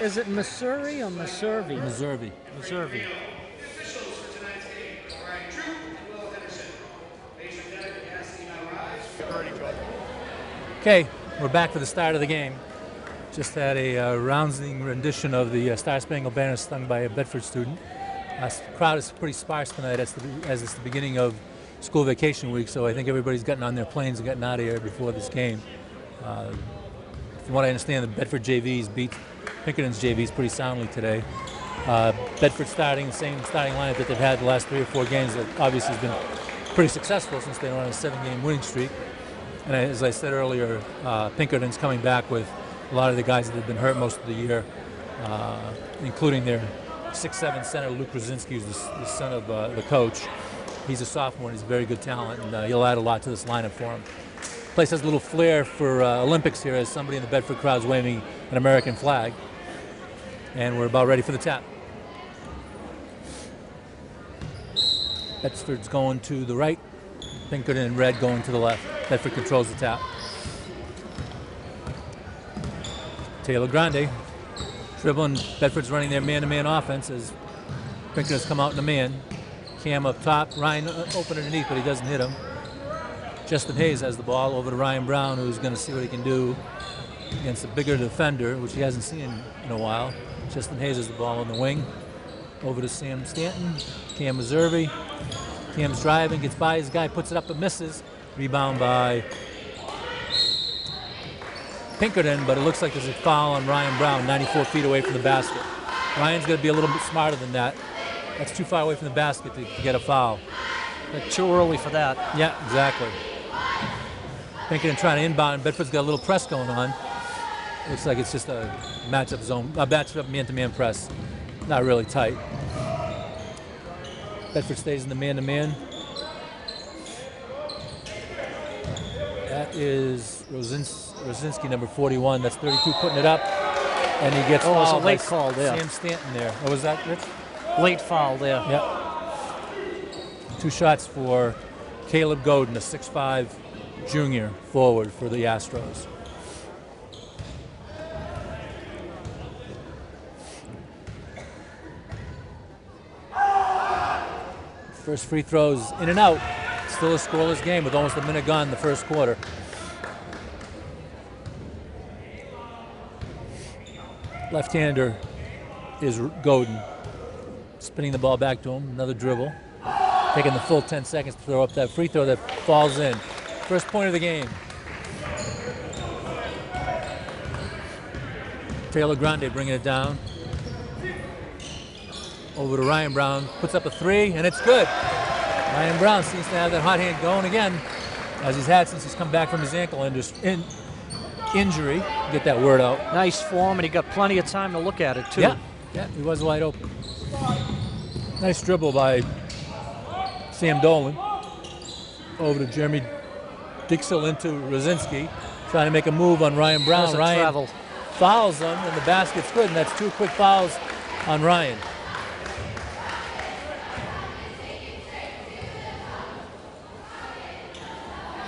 Is it Missouri or Missouri? Missouri. Missouri. Okay, we're back for the start of the game. Just had a rousing rendition of the Star Spangled Banner sung by a Bedford student. The crowd is pretty sparse tonight as it's the beginning of school vacation week, so I think everybody's gotten on their planes and gotten out of here before this game. From what I understand, the Bedford JVs beat Pinkerton's JVs pretty soundly today. Bedford starting the same starting lineup that they've had the last 3 or 4 games that obviously has been pretty successful since they were on a 7-game winning streak. And as I said earlier, Pinkerton's coming back with a lot of the guys that have been hurt most of the year, including their 6'7" center, Luke Rosinski, who's the son of the coach. He's a sophomore and he's a very good talent, and he'll add a lot to this lineup for him. Place has a little flair for Olympics here as somebody in the Bedford crowd is waving an American flag. And we're about ready for the tap. Bedford's going to the right, Pinkerton in red going to the left. Bedford controls the tap. Taylor Grande dribbling. Bedford's running their man-to-man offense as Pinkerton's come out in the man. Cam up top. Ryan open underneath, but he doesn't hit him. Justin Hayes has the ball over to Ryan Brown, who's going to see what he can do against a bigger defender, which he hasn't seen in a while. Justin Hayes has the ball on the wing. Over to Sam Stanton. Cam Meservey. Cam's driving, gets by his guy, puts it up and misses. Rebound by Pinkerton, but it looks like there's a foul on Ryan Brown, 94 feet away from the basket. Ryan's going to be a little bit smarter than that. That's too far away from the basket to get a foul. But too early for that. Yeah, exactly. Pinkerton trying to inbound. Bedford's got a little press going on. Looks like it's just a matchup zone, a matchup man-to-man press. Not really tight. Bedford stays in the man-to-man. That is Rosinski, number 41. That's 32 putting it up. And he gets fouled. It was a late call there. Sam Stanton there. What was that, Rich? Late foul there. Yep. 2 shots for Caleb Godin, a 6'5" junior forward for the Astros. First free throws in and out. Still a scoreless game with almost a minute gone in the first quarter. Left-hander is Godin. Spinning the ball back to him. Another dribble. Taking the full 10 seconds to throw up that free throw that falls in. First point of the game. Taylor Grande bringing it down. Over to Ryan Brown, puts up a 3, and it's good. Ryan Brown seems to have that hot hand going again, as he's had since he's come back from his ankle injury. Get that word out. Nice form, and he got plenty of time to look at it, too. Yeah, he was wide open. Nice dribble by Sam Dolan. Over to Jeremy Dixell into Rosinski, trying to make a move on Ryan Brown. Ryan travel. Fouls him, and the basket's good, and that's 2 quick fouls on Ryan.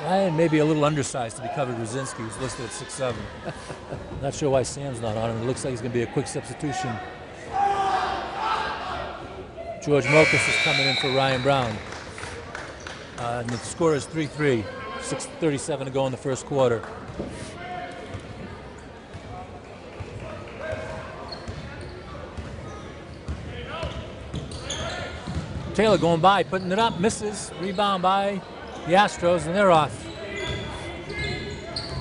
Ryan may be a little undersized to be covered. Rosinski, who's listed at 6'7". Not sure why Sam's not on him. It looks like he's going to be a quick substitution. George Mokas is coming in for Ryan Brown. And the score is 3-3. 6:37 to go in the first quarter. Taylor going by, putting it up, misses. Rebound by the Astros, and they're off.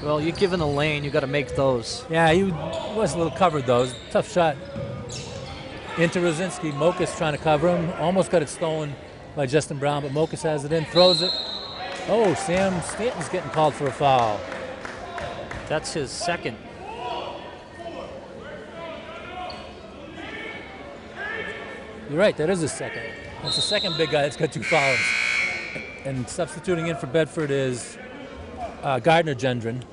Well, you're given a lane, you got to make those. Yeah, he was a little covered, though. It was a tough shot. Into Rosinski. Mokas trying to cover him. Almost got it stolen by Justin Brown, but Mokas has it in, throws it. Oh, Sam Stanton's getting called for a foul. That's his second. You're right, that is his second. That's the second big guy that's got 2 fouls. And substituting in for Bedford is Gardner Gendron.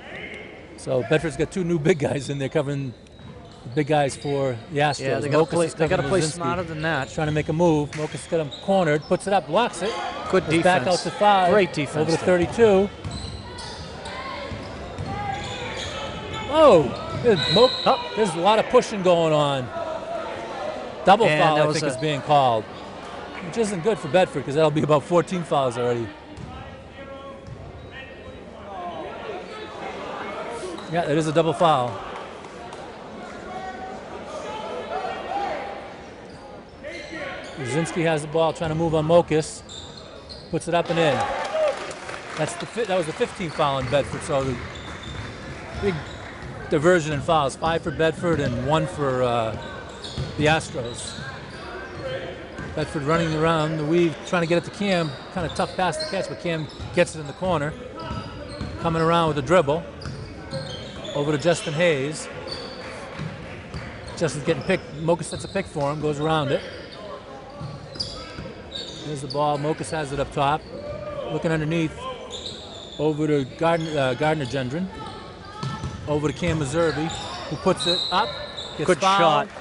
So Bedford's got 2 new big guys in there covering the big guys for the Astros. Yeah, they got to play smarter than that. Trying to make a move. Mokas got him cornered, puts it up, blocks it. Good defense. Back out to 5. Great defense. Over to 32. Oh, There's a lot of pushing going on. Double foul, I think, is being called, which isn't good for Bedford because that'll be about 14 fouls already. Yeah, it is a double foul. Brzezinski has the ball, trying to move on Mokus. Puts it up and in. That was the 15th foul on Bedford, so the big diversion in fouls. 5 for Bedford and 1 for the Astros. Bedford running around the weave, trying to get it to Cam. Kind of tough pass to catch, but Cam gets it in the corner. Coming around with a dribble. Over to Justin Hayes. Justin's getting picked. Mokus sets a pick for him, goes around it. There's the ball. Mokus has it up top. Looking underneath. Over to Gardner Gendron. Over to Cam Meservey, who puts it up. Gets Good fouled, shot.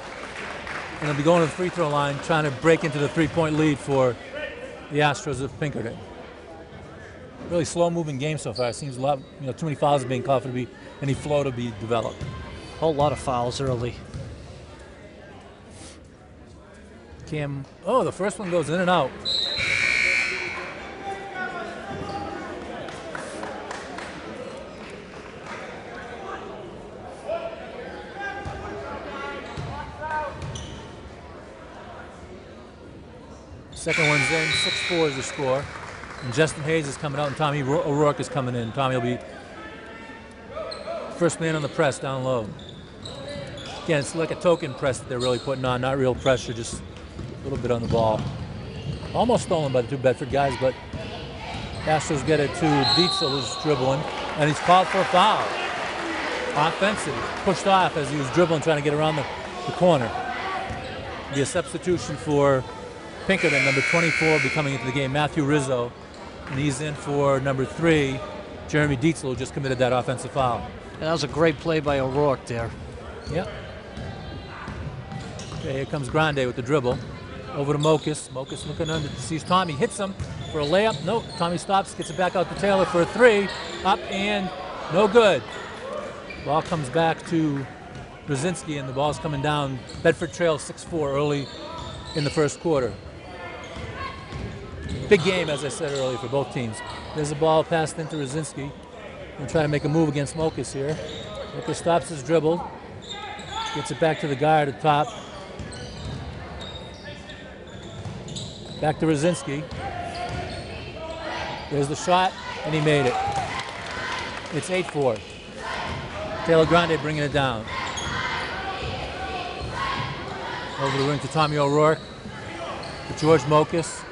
And he'll be going to the free throw line, trying to break into the 3-point lead for the Astros of Pinkerton. Really slow-moving game so far. It seems a lot, too many fouls are being called for to be any flow to be developed. Whole lot of fouls early. Cam, the first one goes in and out. Second one's in, 6-4 is the score. And Justin Hayes is coming out and Tommy O'Rourke is coming in. Tommy will be first man on the press down low. Again, it's like a token press that they're really putting on, not real pressure, just a little bit on the ball. Almost stolen by the 2 Bedford guys, but Astros get it to Dietzel, who's dribbling, and he's called for a foul. Offensive, pushed off as he was dribbling, trying to get around the corner. Be a substitution for Pinkerton, number 24, will be coming into the game, Matthew Rizzo, and he's in for number 3, Jeremy Dietzel, who just committed that offensive foul. And that was a great play by O'Rourke there. Yep. Okay, here comes Grande with the dribble. Over to Mokus. Mokus looking under, sees Tommy, hits him for a layup. Nope, Tommy stops, gets it back out to Taylor for a 3. Up and no good. Ball comes back to Brzezinski, and the ball's coming down. Bedford trails 6-4 early in the first quarter. Big game, as I said earlier, for both teams. There's a ball passed into Brzezinski. We're trying to make a move against Mokus here. Mokus stops his dribble. Gets it back to the guard at top. Back to Brzezinski. There's the shot, and he made it. It's 8-4. Taylor Grande bringing it down. Over the ring to Tommy O'Rourke. To George Mokus.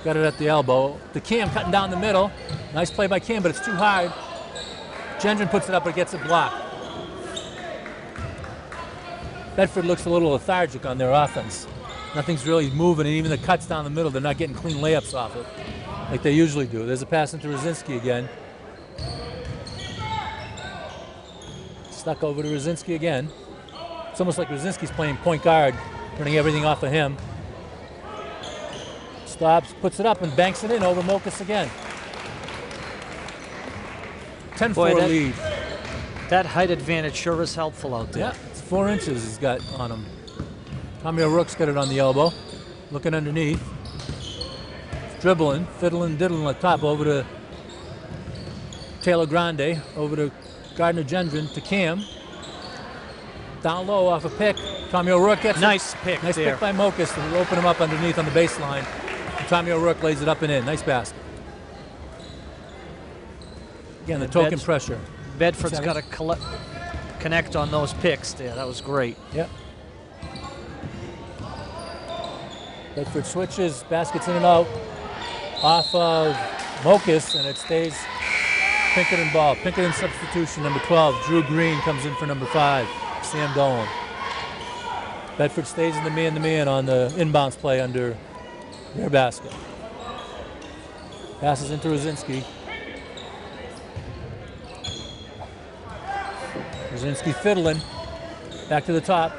Got it at the elbow. To Cam, cutting down the middle. Nice play by Cam, but it's too high. Gendron puts it up, but gets it blocked. Bedford looks a little lethargic on their offense. Nothing's really moving, and even the cuts down the middle, they're not getting clean layups off it like they usually do. There's a pass into Brzezinski again. Stuck over to Brzezinski again. It's almost like Brzezinski's playing point guard, turning everything off of him. Stops, puts it up, and banks it in over Mokus again. 10-4 lead. That height advantage sure is helpful out there. Yeah, it's 4 inches he's got on him. Tommy O'Rourke's got it on the elbow. Looking underneath. Dribbling, fiddling, diddling at top over to Taylor Grande, over to Gardner Gendron, to Cam. Down low off a pick. Tommy O'Rourke gets nice it. Pick Nice there. pick by Mokus to open him up underneath on the baseline. And Tommy O'Rourke lays it up and in. Nice basket. Again, the token pressure. Bedford's got to connect on those picks there. That was great. Yep. Bedford switches, baskets in and out. Off of Mokus, and it stays Pinkerton ball. Pinkerton substitution, number 12. Drew Green comes in for number 5, Sam Dolan. Bedford stays in the man-to-man on the inbounds play under their basket. Passes into Brzezinski. Brzezinski fiddling. Back to the top.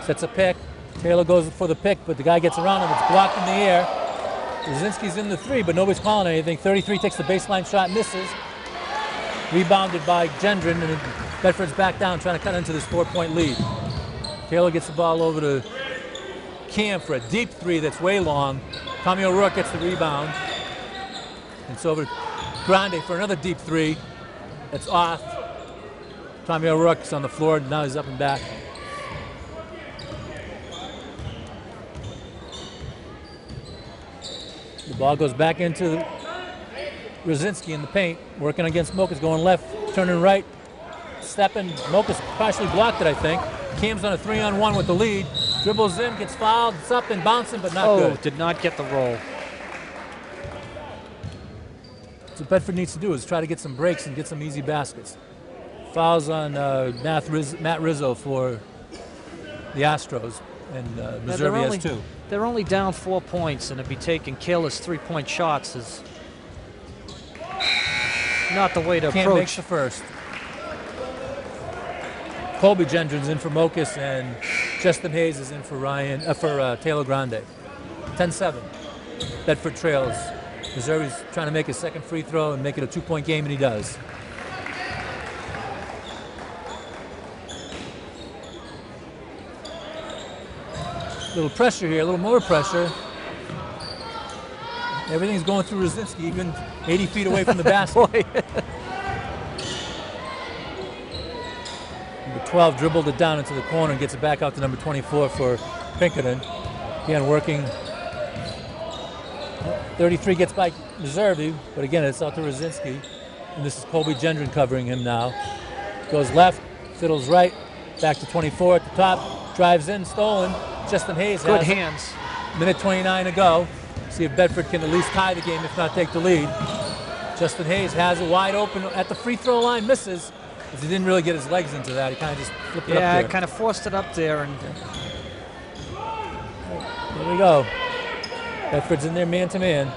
Sets a pick. Taylor goes for the pick, but the guy gets around him. It's blocked in the air. Brzezinski's in the 3, but nobody's calling anything. 33 takes the baseline shot, misses. Rebounded by Gendron, and Bedford's back down trying to cut into this 4-point lead. Taylor gets the ball over to Cam for a deep three that's way long. Tommy O'Rourke gets the rebound. It's over to Grande for another deep three. It's off. Tommy O'Rourke's on the floor. Now he's up and back. The ball goes back into Rosinski in the paint. Working against Mokas, going left, turning right. Stepping. Mokas partially blocked it, I think. Cam's on a 3-on-1 with the lead. Dribbles in, gets fouled. It's up and bouncing, but not good. Did not get the roll. What Bedford needs to do is try to get some breaks and get some easy baskets. Fouls on Matt Rizzo for the Astros, and Reserve has 2. They're only down 4 points, and to be taking careless 3-point shots is not the way to Can't approach. Make the first. Colby Gendron's in for Mokas, and Justin Hayes is in for Taylor Grande. 10-7. Bedford trails. Missouri's trying to make his second free throw and make it a 2-point game, and he does. A little pressure here, a little more pressure. Everything's going through Rosinski, even 80 feet away from the basket. Number 12 dribbled it down into the corner and gets it back out to number 24 for Pinkerton. Again, working. 33 gets by Reserve, but again, it's out to Rosinski. And this is Colby Gendron covering him now. Goes left, fiddles right, back to 24 at the top, drives in, stolen. Justin Hayes Good has hands. Minute 29 to go. See if Bedford can at least tie the game, if not take the lead. Justin Hayes has it wide open at the free throw line, misses. Because he didn't really get his legs into that. He kind of just flipped it up there. Yeah, kind of forced it up there. And Here we go. Bedford's in there man-to-man.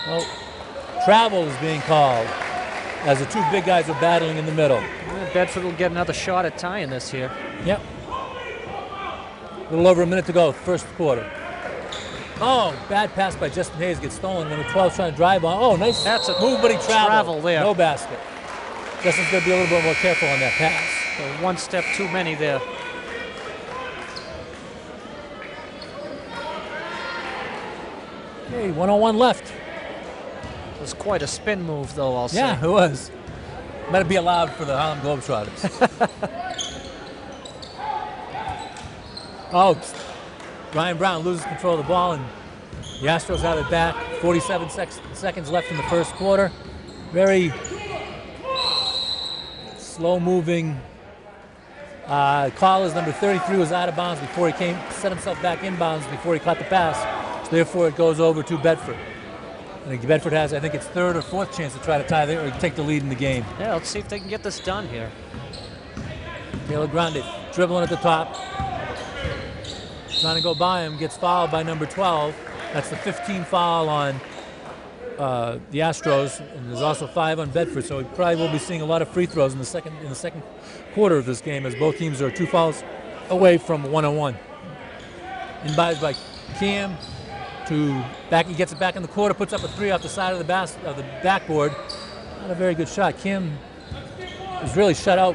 Well, travel is being called as the 2 big guys are battling in the middle. Bedford will get another shot at tying this here. Yep. A little over a minute to go, first quarter. Oh, bad pass by Justin Hayes, gets stolen. Number 12 trying to drive on. Oh, nice That's a move, but he traveled. travel there. No basket. Justin's going to be a little bit more careful on that pass. So 1 step too many there. Okay, 1-on-1 left. It was quite a spin move, though, I'll say. Yeah, it was. Might be allowed for the Harlem Globetrotters. Oh, Ryan Brown loses control of the ball, and the Astros have it back. 47 seconds left in the first quarter. Very slow-moving. Call is number 33 was out of bounds before he set himself back inbounds before he caught the pass. So therefore, it goes over to Bedford. And Bedford has, I think, its 3rd or 4th chance to try to tie or take the lead in the game. Yeah, let's see if they can get this done here. Taylor Grande dribbling at the top. Trying to go by him, gets fouled by number 12. That's the 15th foul on the Astros, and there's also 5 on Bedford. So we probably will be seeing a lot of free throws in the second quarter of this game, as both teams are 2 fouls away from 1-on-1. Inbounds by Cam to back. He gets it back in the quarter, puts up a 3 off the side of the backboard. Not a very good shot. Kim was really shut out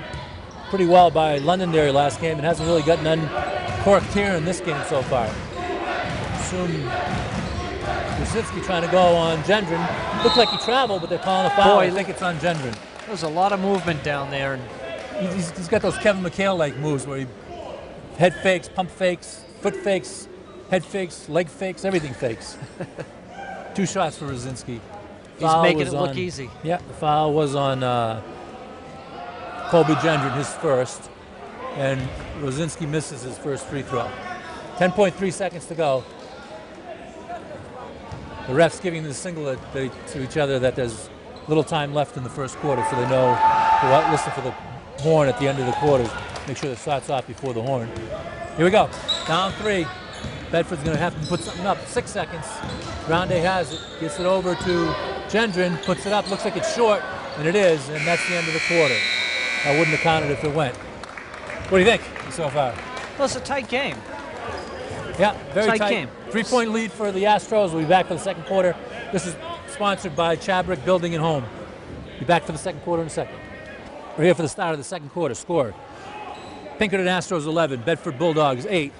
pretty well by Londonderry last game and hasn't really gotten uncorked here in this game so far. Soon, Rosinski trying to go on Gendron. Looked like he traveled, but they're calling a foul. I think it's on Gendron. There's a lot of movement down there. And he's got those Kevin McHale-like moves where he head fakes, pump fakes, foot fakes, head fakes, leg fakes, everything fakes. 2 shots for Rosinski. He's making it look easy. Yeah, the foul was on Colby Gendron, his first, and Rosinski misses his first free throw. 10.3 seconds to go. The refs giving the signal to each other that there's little time left in the first quarter, so they know to listen for the horn at the end of the quarter. Make sure the shot's off before the horn. Here we go. Down 3. Bedford's going to have to put something up. 6 seconds. Grande has it. Gets it over to Gendron. Puts it up. Looks like it's short, and it is, and that's the end of the quarter. I wouldn't have counted if it went. What do you think so far? Well, it's a tight game. Yeah, very tight game. 3-point lead for the Astros. We'll be back for the second quarter. This is sponsored by Chabrick Building and Home. Be back for the second quarter in a second. We're here for the start of the second quarter. Score: Pinkerton Astros 11, Bedford Bulldogs 8.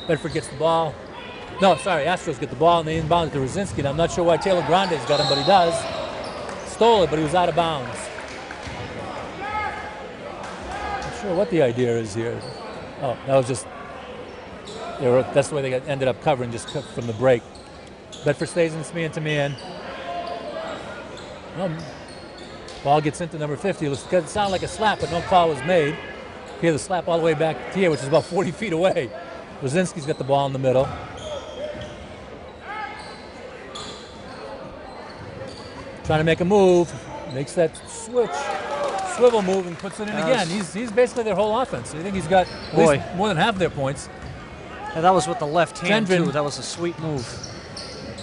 Bedford gets the ball. No, sorry, Astros get the ball and they inbound it to Rosinski. And I'm not sure why Taylor Grande's got him, but he does. Stole it, but he was out of bounds. Not sure what the idea is here. Oh, that was just, that's the way they ended up covering, just from the break. Bedford stays in man-to-man. Well, ball gets into number 50. It doesn't sound like a slap, but no foul was made. Hear the slap all the way back here, which is about 40 feet away. Rosinski's got the ball in the middle. Trying to make a move, makes that swivel move and puts it in again. He's basically their whole offense. I think he's got at least more than half their points. And that was with the left hand Gendron, too. That was a sweet move.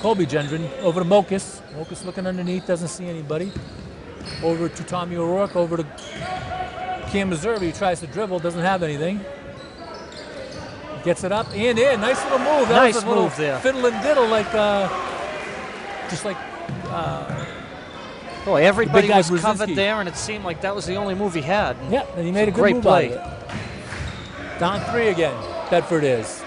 Colby Gendron over to Mokus. Mokus looking underneath, doesn't see anybody. Over to Tommy O'Rourke, over to Cam Meserve. He tries to dribble, doesn't have anything. Gets it up and in. Nice little move. That nice was a little move there. Fiddle and diddle, like just like. Boy, everybody was Brzezinski. covered there, and it seemed like that was the only move he had. Yeah, and he made a good great move play. out of it. Down 3 again. Bedford is.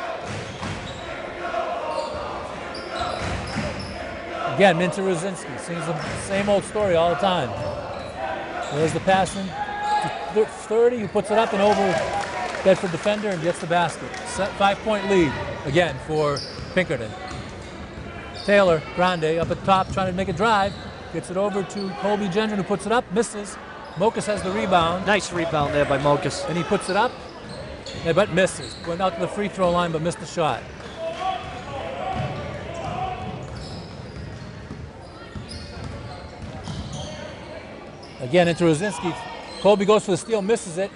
Again, Minter Rosinski sings the same old story all the time. There's the passing to 30, who puts it up and over Bedford defender and gets the basket. 5-point lead again for Pinkerton. Taylor Grande up at top trying to make a drive. Gets it over to Colby Gendron, who puts it up, misses. Mokus has the rebound. Nice rebound there by Mokus. And he puts it up, but misses. Went out to the free throw line, but missed the shot. Again into Rosinski. Colby goes for the steal, misses it.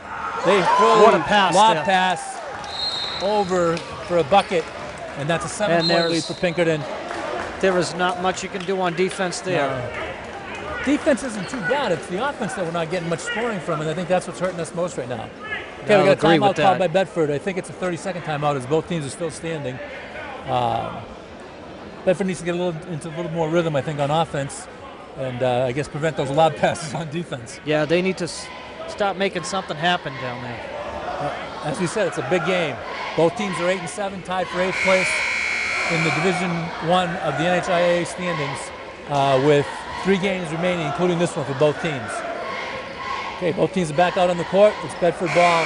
They throw what a pass lob there. pass over for a bucket, and that's a 7-point lead for Pinkerton. There is not much you can do on defense there. No. Defense isn't too bad. It's the offense that we're not getting much scoring from, and I think that's what's hurting us most right now. Okay, we got a timeout called by Bedford. I think it's a 30-second timeout as both teams are still standing. Bedford needs to get into a little more rhythm, I think, on offense, and I guess prevent those lob passes on defense. Yeah, they need to start making something happen down there. As we said, it's a big game. Both teams are 8-7, tied for 8th place in the Division I of the NHIAA standings, with 3 games remaining, including this one for both teams. Okay, both teams are back out on the court. It's Bedford ball.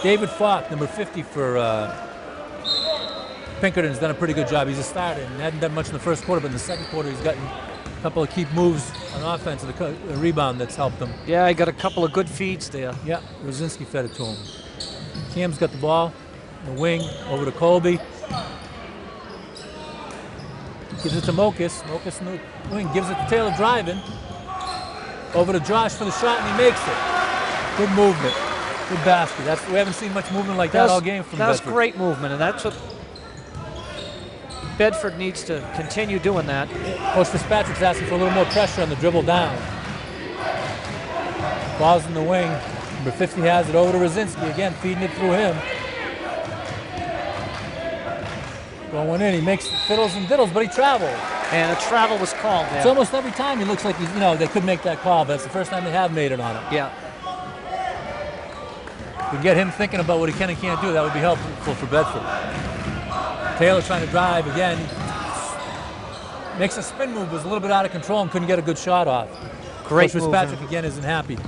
David Falk, number 50 for Pinkerton, has done a pretty good job. He's a starter and hadn't done much in the first quarter, but in the second quarter he's gotten a couple of key moves on offense and a rebound that's helped him. Yeah, he got a couple of good feeds there. Yeah, Rosinski fed it to him. Cam's got the ball, the wing, over to Colby. Gives it to Mokus. Mokus in the wing, gives it to Taylor driving. Over to Josh for the shot, and he makes it. Good movement. Good basket. We haven't seen much movement like that all game from Bedford. That's great movement, and that's what Bedford needs to continue doing that. Coach Fitzpatrick's asking for a little more pressure on the dribble down. Ball's in the wing. Number 50 has it over to Rosinski. Again, feeding it through him. Going in, he makes fiddles and diddles, but he traveled. And a travel was called there. It's almost every time he looks like he's, they could make that call, but it's the first time they have made it on him. Yeah. If we get him thinking about what he can and can't do, that would be helpful for Bedford. Taylor trying to drive again. Makes a spin move, was a little bit out of control and couldn't get a good shot off. Great Coach Fitzpatrick again isn't happy.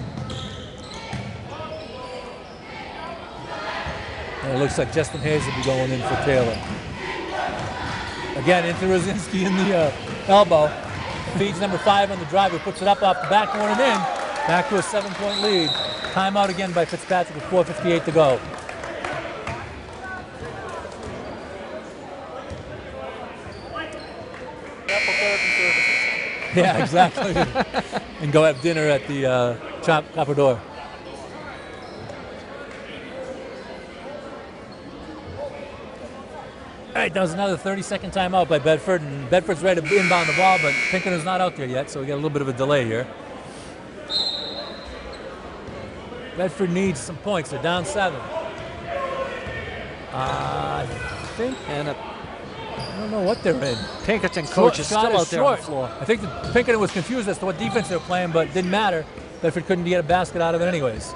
And it looks like Justin Hayes will be going in for Taylor. Again, into Rosinski in the elbow. Feeds number 5 on the drive, who puts it up off the backboard and in. Back to a 7-point lead. Timeout again by Fitzpatrick with 4:58 to go. Yeah, exactly. And go have dinner at the Copper Door. All right, that was another 30-second timeout by Bedford, and Bedford's ready to inbound the ball, but Pinkerton's not out there yet, so we got a little bit of a delay here. Bedford needs some points. They're down 7. think. And I don't know what they're in. Pinkerton coach is still out there on the floor. I think that Pinkerton was confused as to what defense they were playing, but it didn't matter. Bedford couldn't get a basket out of it anyways.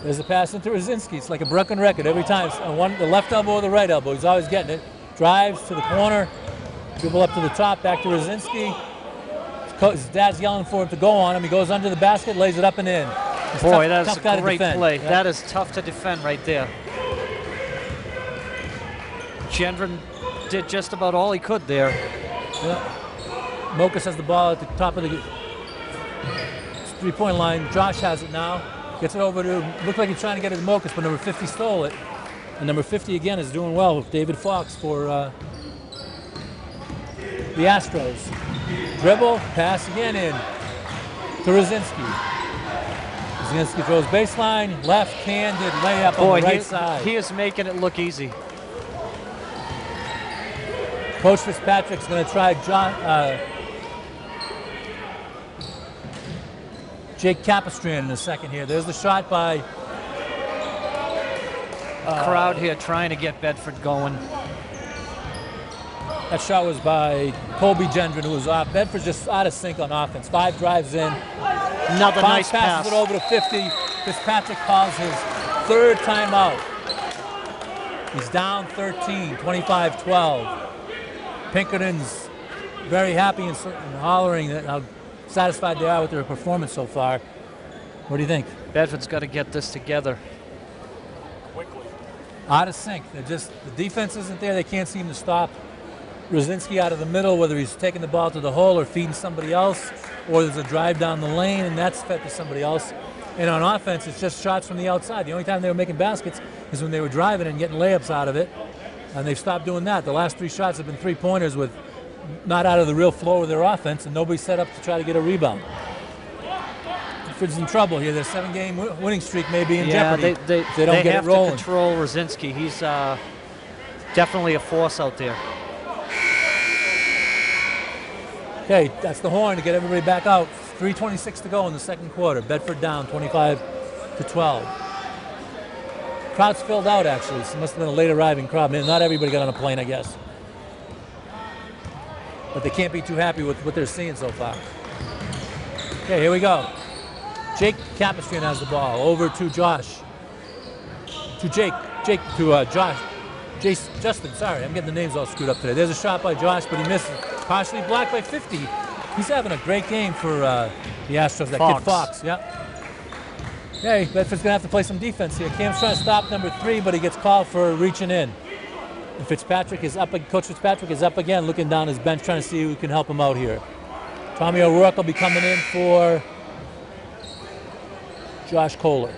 There's a pass into Rosinski. It's like a broken record every time. On the left elbow or the right elbow. He's always getting it. Drives to the corner. Dribble up to the top. Back to Rosinski. His dad's yelling for him to go on him. He goes under the basket, lays it up and in. Boy, that's a great play. Yeah. That is tough to defend right there. Gendron did just about all he could there. Yeah. Mokus has the ball at the top of the three-point line. Josh has it now. Gets it over to, looked like he's trying to get it to Mokus, but number 50 stole it. And number 50 again is doing well with David Fox for the Astros. Dribble, pass again in to Rosinski. Rosinski throws baseline, left-handed layup on the right side. He is making it look easy. Coach Fitzpatrick's going to try Jake Capistrand in a second here. There's the shot by... crowd here trying to get Bedford going. That shot was by Colby Gendron, who was off. Bedford's just out of sync on offense. 5 drives in. Another nice pass. Passes it over to 50. Fitzpatrick calls his 3rd timeout. He's down 13, 25-12. Pinkerton's very happy and hollering at how satisfied they are with their performance so far. What do you think? Bedford's got to get this together. Quickly. Out of sync. They're just, the defense isn't there. They can't seem to stop Rosinski out of the middle, whether he's taking the ball to the hole or feeding somebody else, or there's a drive down the lane and that's fed to somebody else. And on offense, it's just shots from the outside. The only time they were making baskets is when they were driving and getting layups out of it. And they've stopped doing that. The last 3 shots have been 3-pointers with not out of the real flow of their offense, and nobody set up to try to get a rebound. Bedford's in trouble here. Their 7-game winning streak may be in jeopardy. They don't get it rolling. They have to control Rosinski. He's definitely a force out there. Okay, that's the horn to get everybody back out. 3:26 to go in the second quarter. Bedford down 25-12. Crowd's filled out, actually. So it must have been a late arriving crowd. Man, not everybody got on a plane, I guess. But they can't be too happy with what they're seeing so far. Okay, here we go. Jake Capistrand has the ball. Over to Josh. To Jake. Josh. Justin, sorry. I'm getting the names all screwed up today. There's a shot by Josh, but he misses. Partially blocked by 50. He's having a great game for the Astros. That kid Fox. Yep. Okay, Bedford's going to have to play some defense here. Cam's trying to stop number 3, but he gets called for reaching in. And Fitzpatrick is up. Coach Fitzpatrick is up again, looking down his bench, trying to see who can help him out here. Tommy O'Rourke will be coming in for Josh Kohler.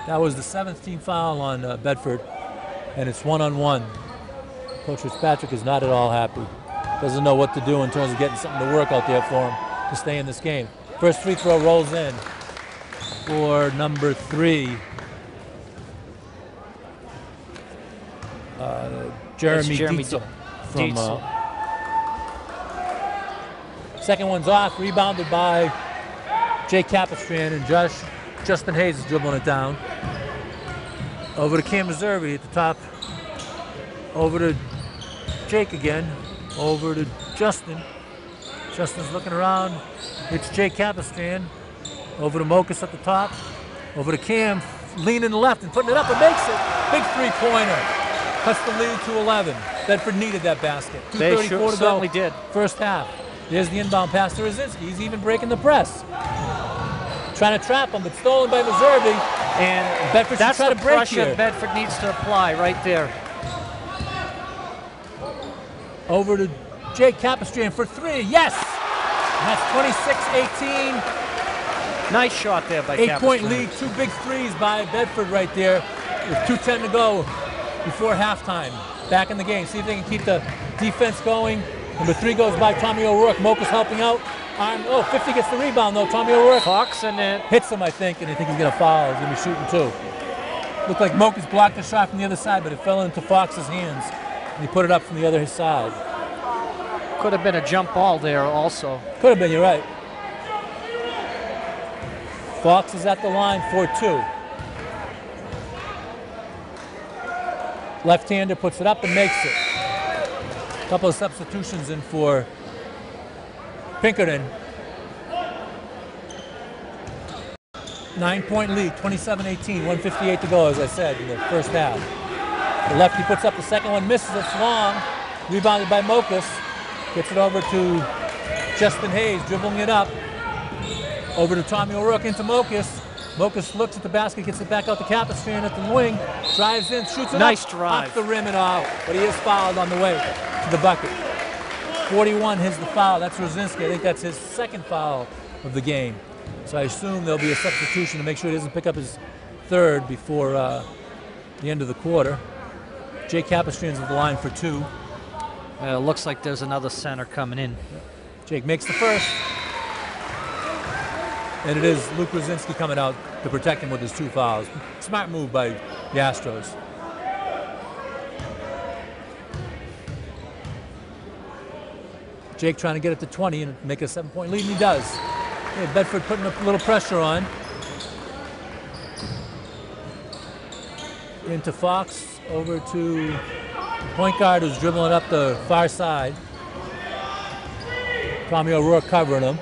That was the 7th team foul on Bedford, and it's 1-on-1. Coach Fitzpatrick is not at all happy. Doesn't know what to do in terms of getting something to work out there for him to stay in this game. First free throw rolls in for number 3. Jeremy Dietzel from second one's off, rebounded by Jake Capistrand, and Justin Hayes is dribbling it down. Over to Cam Reserve at the top. Over to Jake again. Over to Justin. Justin's looking around. It's Jake Capistrand. Over to Mokus at the top. Over to Cam, leaning left and putting it up and makes it. Big 3-pointer. Cuts the lead to 11. Bedford needed that basket. 2:34 to go. Certainly did. First half. There's the inbound pass to Rosinski. He's even breaking the press. Trying to trap him, but stolen by Meserve. And Bedford that's should try the to break pressure here. Bedford needs to apply right there. Over to Jake Capistrand for 3. Yes! And that's 26-18. Nice shot there by Capistrand. 8-point lead, 2 big threes by Bedford right there with 2:10 to go before halftime. Back in the game. See if they can keep the defense going. Number 3 goes by Tommy O'Rourke. Mokus helping out. 50 gets the rebound though. Tommy O'Rourke Fox and it hits him, I think, and I think he's going to foul. He's going to be shooting 2. Looked like Mokus blocked the shot from the other side, but it fell into Fox's hands. And he put it up from the other side. Could have been a jump ball there also. Could have been, you're right. Fox is at the line for 2. Left-hander puts it up and makes it. A couple of substitutions in for Pinkerton. 9-point lead, 27-18, 1:58 to go, as I said, in the first half. The lefty puts up the second one, misses, it's long. Rebounded by Mokus. Gets it over to Justin Hayes, dribbling it up. Over to Tommy O'Rourke into Mokus. Mokus looks at the basket, gets it back out to Capistrian at the wing. Drives in, shoots it nice up. drive. Off the rim and all, but he is fouled on the way to the bucket. 41 hits the foul. That's Rosinski. I think that's his second foul of the game. So I assume there'll be a substitution to make sure he doesn't pick up his third before the end of the quarter. Jake Capistrian's at the line for 2. Looks like there's another center coming in. Jake makes the first. And it is Luke Rosinski coming out to protect him with his 2 fouls. Smart move by the Astros. Jake trying to get it to 20 and make a 7-point lead, and he does. Okay, Bedford putting a little pressure on. Into Fox, over to the point guard who's dribbling up the far side. Tommy O'Rourke covering him.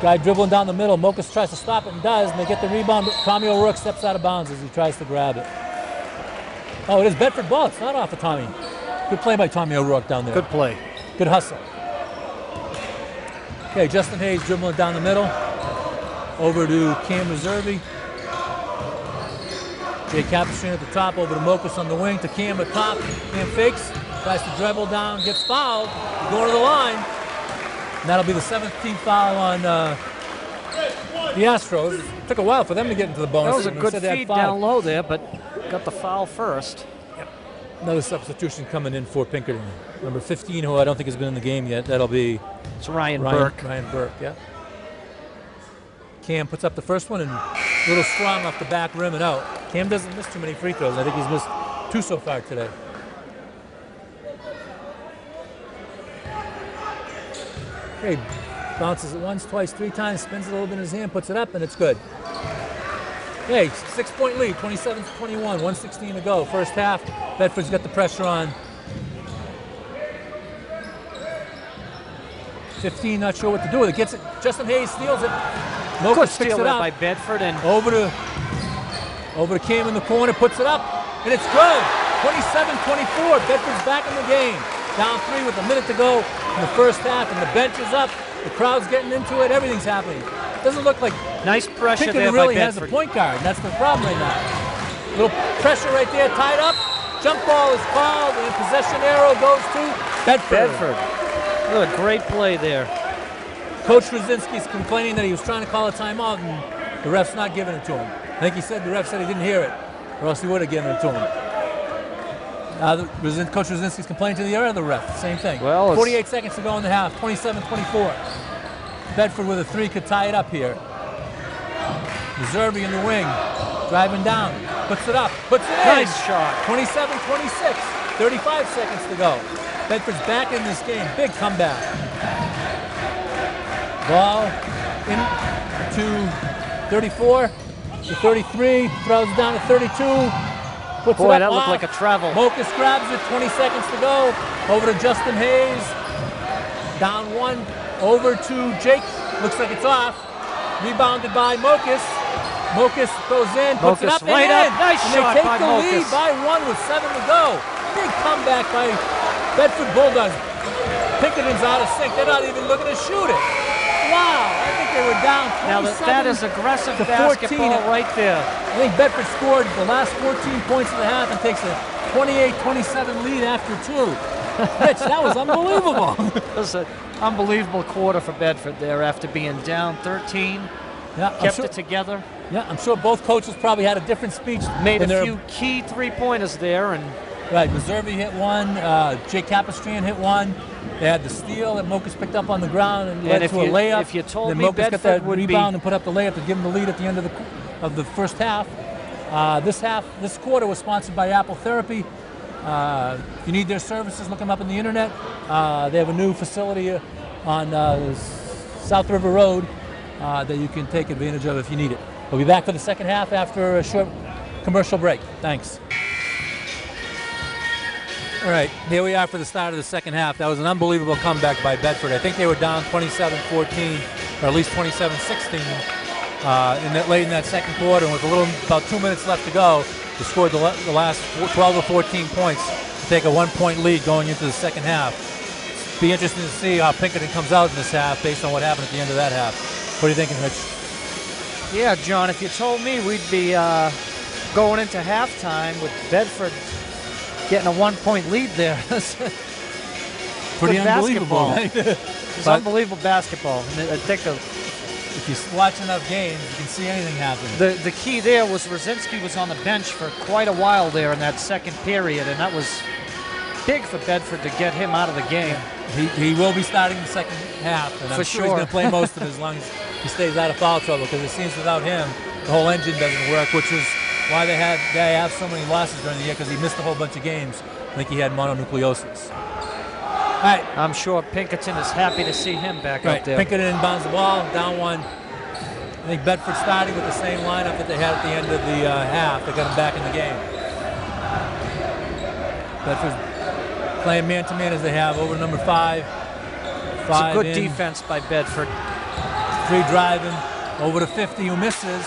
Guy dribbling down the middle. Mokus tries to stop it and does, and they get the rebound. Tommy O'Rourke steps out of bounds as he tries to grab it. Oh, it is Bedford ball. It's not off of Tommy. Good play by Tommy O'Rourke down there. Good play. Good hustle. Okay, Justin Hayes dribbling down the middle. Over to Cam Reserve. Jay Capistrian at the top, over to Mokus on the wing, to Cam at top. Cam fakes, tries to dribble down, gets fouled, going to the line. And that'll be the 17th foul on the Astros. It took a while for them to get into the bonus. That was a good feed down low there, but got the foul first. Yep. Another substitution coming in for Pinkerton. Number 15, who I don't think has been in the game yet. That'll be Ryan Burke. Ryan Burke, yeah. Cam puts up the first one and a little strong off the back rim and out. Cam doesn't miss too many free throws. I think he's missed 2 so far today. Okay, bounces it once, twice, 3 times, spins it a little bit in his hand, puts it up, and it's good. Okay, 6-point lead, 27-21, 1:16 to go. First half, Bedford's got the pressure on. 15, not sure what to do with it. Gets it. Justin Hayes steals it. Good steal it by Bedford and over to Cam in the corner, puts it up, and it's good. 27-24. Bedford's back in the game. Down 3 with a minute to go in the first half, and the bench is up. The crowd's getting into it. Everything's happening. It doesn't look like nice pressure Pinkerton there by really Bedford. has a point guard. That's the problem right now. Little pressure right there, tied up. Jump ball is called, and possession arrow goes to Bedford. What a great play there. Coach Rosinski's complaining that he was trying to call a timeout and the ref's not giving it to him. I think he said the ref said he didn't hear it, or else he would have given it to him. Coach Rosinski's complaining to the other ref. Same thing. Well, 48 seconds to go in the half. 27-24. Bedford with a 3 could tie it up here. Reserve in the wing, driving down, puts it up, puts it in. Nice shot. 27-26. 35 seconds to go. Bedford's back in this game. Big comeback. Ball into 34 to 33. Throws it down to 32. Puts Boy, it up that looked off. like a travel. Mokus grabs it. 20 seconds to go. Over to Justin Hayes. Down 1. Over to Jake. Looks like it's off. Rebounded by Mokus. Mokus goes in. Puts it up right and up. Nice and shot they take by the lead Mokus. by 1 with 7 to go. Big comeback by Bedford Bulldogs. Pinkerton's out of sync. They're not even looking to shoot it. Wow, I think they were down 27 Now that is aggressive to basketball 14. right there. I think Bedford scored the last 14 points of the half and takes a 28-27 lead after 2. Rich, that was unbelievable. It was an unbelievable quarter for Bedford there after being down 13. Yeah, Kept it together. Yeah, I'm sure both coaches probably had a different speech. Made a few key 3-pointers there. And right, Reserve hit 1, Jake Capistrian hit 1. They had the steal that Mokus picked up on the ground and led to a layup. If you told then me Mokus got Bedford that would rebound and put up the layup to give him the lead at the end of the first half. This quarter was sponsored by Apple Therapy. If you need their services, look them up on the internet. They have a new facility on South River Road that you can take advantage of if you need it. We'll be back for the second half after a short commercial break. Thanks. All right, here we are for the start of the second half. That was an unbelievable comeback by Bedford. I think they were down 27-14, or at least 27-16 late in that second quarter. And with about 2 minutes left to go, they scored the last 12 or 14 points to take a 1-point lead going into the second half. Be interesting to see how Pinkerton comes out in this half based on what happened at the end of that half. What are you thinking, Rich? Yeah, John, if you told me we'd be going into halftime with Bedford getting a 1-point lead there. Pretty unbelievable, right? It's unbelievable basketball. I think if you watch enough games, you can see anything happen. The key there was Rosinski was on the bench for quite a while there in that second period, and that was big for Bedford to get him out of the game. He will be starting the second half, and I'm sure he's going to play most of it as long as he stays out of foul trouble, because it seems without him, the whole engine doesn't work, which is why they have so many losses during the year, because he missed a whole bunch of games. I think he had mononucleosis. All right. I'm sure Pinkerton is happy to see him back out there. Pinkerton inbounds the ball, down one. I think Bedford starting with the same lineup that they had at the end of the half. They got him back in the game. Bedford's playing man-to-man as they have over number 5. It's a good defense by Bedford. 3 driving, over to 50 who misses.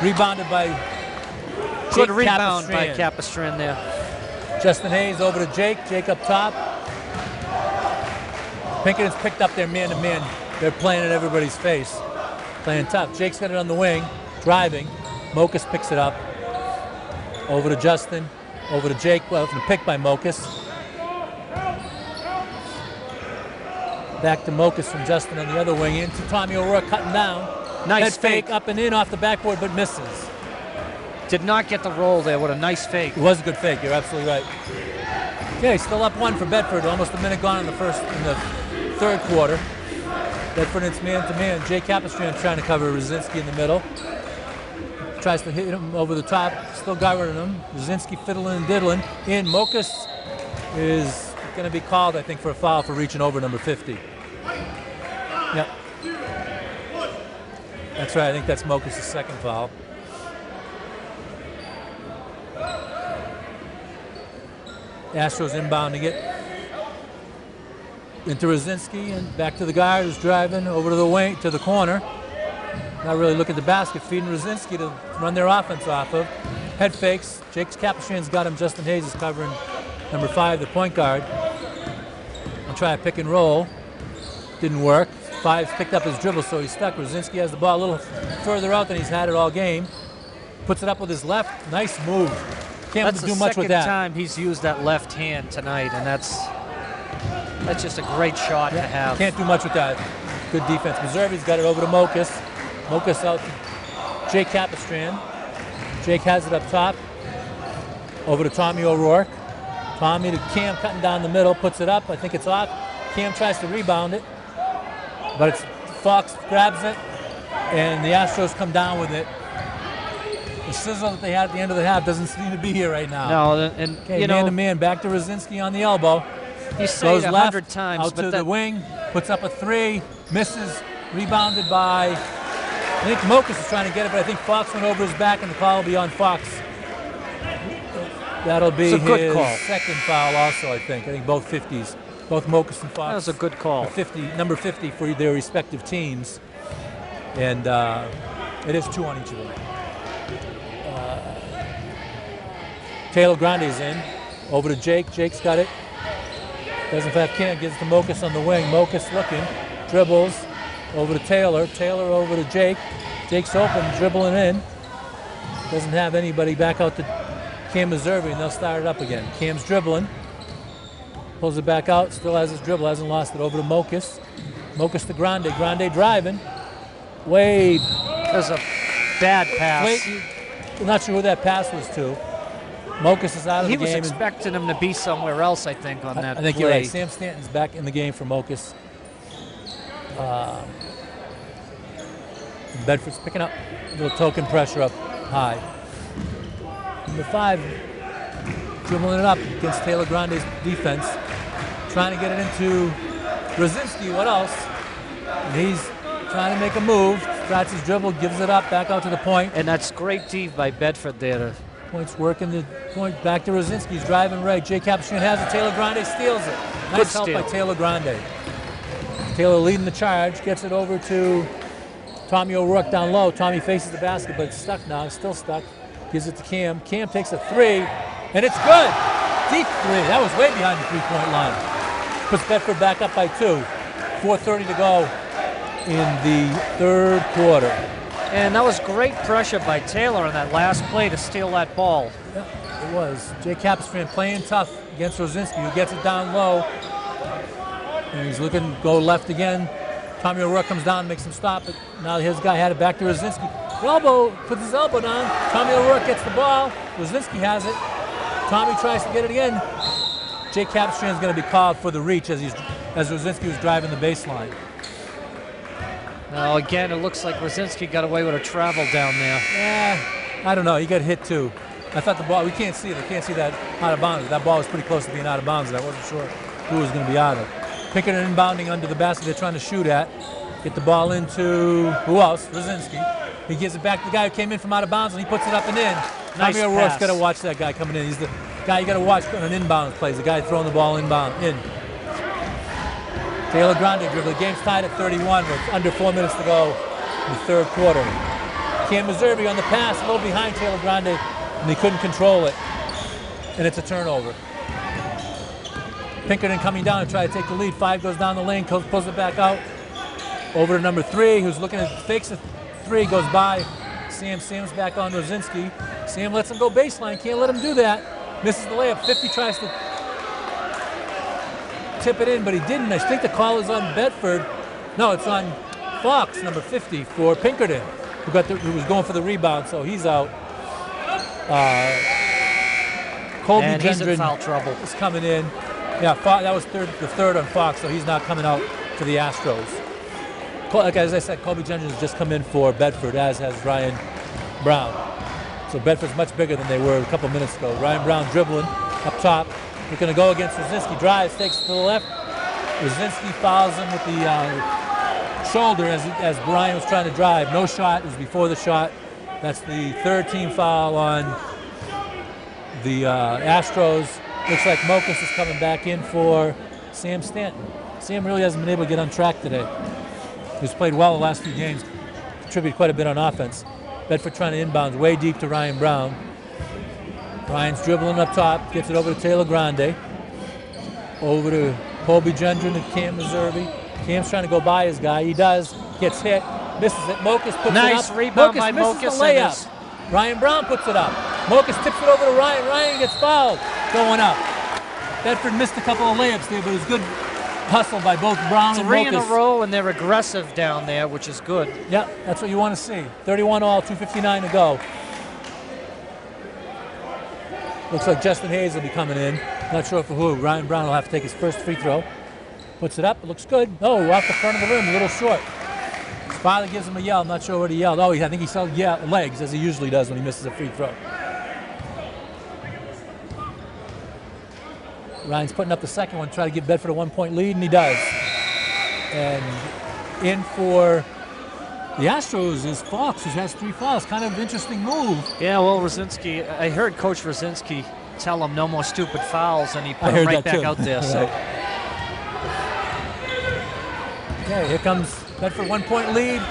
Rebounded by Good Jake rebound Capistran. by Capistran there. Justin Hayes over to Jake. Jake up top. Pinkerton's picked up their man-to-man. They're playing in everybody's face. Playing tough. Jake's got it on the wing, driving. Mokus picks it up. Over to Justin. Over to Jake. Well, it's a pick by Mokus. Back to Mokus from Justin on the other wing. Into Tommy O'Rourke cutting down. Nice Head fake up and in off the backboard, but misses. Did not get the roll there. What a nice fake. It was a good fake. You're absolutely right. Okay, still up 1 for Bedford. Almost a minute gone in the third quarter. Bedford, it's man-to-man. Jay Capistran trying to cover Rosinski in the middle. Tries to hit him over the top. Still guarding him. Rosinski fiddling and diddling. In. Mokus is going to be called, I think, for a foul for reaching over number 50. Yep. That's right. I think that's Mokus' second foul. Astros inbounding it into Rosinski and back to the guy who's driving over to the wing, to the corner. Not really looking at the basket, feeding Rosinski to run their offense off of. Head fakes. Jake Capistran's got him. Justin Hayes is covering number 5, the point guard. I'll try a pick and roll. Didn't work. 5's picked up his dribble, so he's stuck. Rosinski has the ball a little further out than he's had it all game. Puts it up with his left. Nice move. Can't do much with that. That's the second time he's used that left hand tonight, and that's just a great shot to have. Can't do much with that. Good defense. Meservy's got it over to Mokus. Mokus out to Jake Capistran. Jake has it up top. Over to Tommy O'Rourke. Tommy to Cam cutting down the middle, puts it up. I think it's off. Cam tries to rebound it, but it's Fox grabs it, and the Astros come down with it. The sizzle that they had at the end of the half doesn't seem to be here right now. No, and okay, man-to-man, back to Rosinski on the elbow. You say it 100 left, times, out but to the wing, puts up a 3, misses, rebounded by, I think Mokus is trying to get it, but I think Fox went over his back, and the call will be on Fox. That'll be his second foul also, I think. I think both 50s, both Mokus and Fox. That was a good call. Number 50 for their respective teams, and it is 2 on each of them. Taylor Grande's in, over to Jake. Jake's got it. Doesn't have Cam, gives it to Mokus on the wing. Mokus looking, dribbles, over to Taylor. Taylor over to Jake. Jake's open, dribbling in. Doesn't have anybody, back out to Cam Meservy, and they'll start it up again. Cam's dribbling, pulls it back out, still has his dribble, hasn't lost it. Over to Mokus. Mokus to Grande. Grande driving. Wade. There's a bad pass. Wait, I'm not sure who that pass was to. Mokus is out of the game. He was expecting him to be somewhere else, I think, on that I think play. you're right. Sam Stanton's back in the game for Mokus. Bedford's picking up a little token pressure up high. Number 5 dribbling it up against Taylor Grande's defense. Trying to get it into Rosinski. What else? And he's trying to make a move. Starts his dribble, gives it up, back out to the point. And that's great D by Bedford there to Point's working the point back to Rosinski's driving right. Jay Capuchin has it. Taylor Grande steals it. Nice help by Taylor Grande. Taylor leading the charge, gets it over to Tommy O'Rourke down low. Tommy faces the basket, but it's stuck now. It's still stuck. Gives it to Cam. Cam takes a three, and it's good. Deep three. That was way behind the three-point line. Puts Bedford back up by 2. 4:30 to go in the third quarter. And that was great pressure by Taylor on that last play to steal that ball. Yeah, it was. Jay Capuchin playing tough against Rosinski, who gets it down low. And he's looking to go left again. Tommy O'Rourke comes down, makes him stop it. Now his guy had it back to Rosinski. Puts his elbow down. Tommy O'Rourke gets the ball. Rosinski has it. Tommy tries to get it again. Jay Capuchin is going to be called for the reach as Rosinski was driving the baseline. Now again, it looks like Rosinski got away with a travel down there. Yeah, I don't know. He got hit too. I thought the ball, we can't see it. I can't see that out of bounds. That ball was pretty close to being out of bounds, and I wasn't sure who was going to be out of. Pinkerton inbounding under the basket they're trying to shoot at. Get the ball into, who else? Rosinski. He gives it back to the guy who came in from out of bounds, and he puts it up and in. Nice Tommy O'Rourke's pass. got to watch that guy coming in. He's the guy you got to watch on an inbound plays. The guy throwing the ball inbound in. Taylor Grande dribble. The game's tied at 31 with under 4 minutes to go in the third quarter. Cam Meserve on the pass, a little behind Taylor Grande, and he couldn't control it. And it's a turnover. Pinkerton coming down to try to take the lead. 5 goes down the lane, pulls it back out. Over to number 3, who's looking at, fakes a 3, goes by. Sam's back on Rosinski. Sam lets him go baseline, can't let him do that. Misses the layup. 50 tries to tip it in, but he didn't. I think the call is on Bedford. No, it's on Fox, number 50, for Pinkerton, who was going for the rebound, so he's out. Colby And he's in Gendron foul trouble. is coming in. Yeah, that was the third on Fox, so he's not coming out for the Astros. Like as I said, Colby Gendron has just come in for Bedford, as has Ryan Brown. So Bedford's much bigger than they were a couple minutes ago. Ryan Brown dribbling up top. They're going to go against Rosinski. Drives, takes it to the left. Rosinski fouls him with the shoulder as Brian was trying to drive. No shot. It was before the shot. That's the third team foul on the Astros. Looks like Mokas is coming back in for Sam Stanton. Sam really hasn't been able to get on track today. He's played well the last few games. Contributed quite a bit on offense. Bedford trying to inbound way deep to Ryan Brown. Ryan's dribbling up top, gets it over to Taylor Grande. Over to Colby Gendron and Cam Meserve. Cam's trying to go by his guy. He does. Gets hit. Misses it. Mokas puts it up. Nice rebound by misses Mokas. the layup. Ryan Brown puts it up. Mokas tips it over to Ryan. Ryan gets fouled. Going up. Bedford missed a couple of layups there, but it was good hustle by both Brown and Mokas. 3 in a row, and they're aggressive down there, which is good. Yeah, that's what you want to see. 31 all, 2:59 to go. Looks like Justin Hayes will be coming in. Not sure for who. Ryan Brown will have to take his first free throw. Puts it up. It looks good. Oh, off the front of the rim, a little short. His father gives him a yell. I'm not sure what he yelled. Oh, I think he said legs, as he usually does when he misses a free throw. Ryan's putting up the second one, try to give Bedford a 1-point lead, and he does. And in for the Astros is Fox, who has 3 fouls. Kind of interesting move. Yeah, well, Rosinski, I heard Coach Rosinski tell him no more stupid fouls, and he put I him heard right that back too. out there. So. Okay, here comes Bedford, 1-point lead.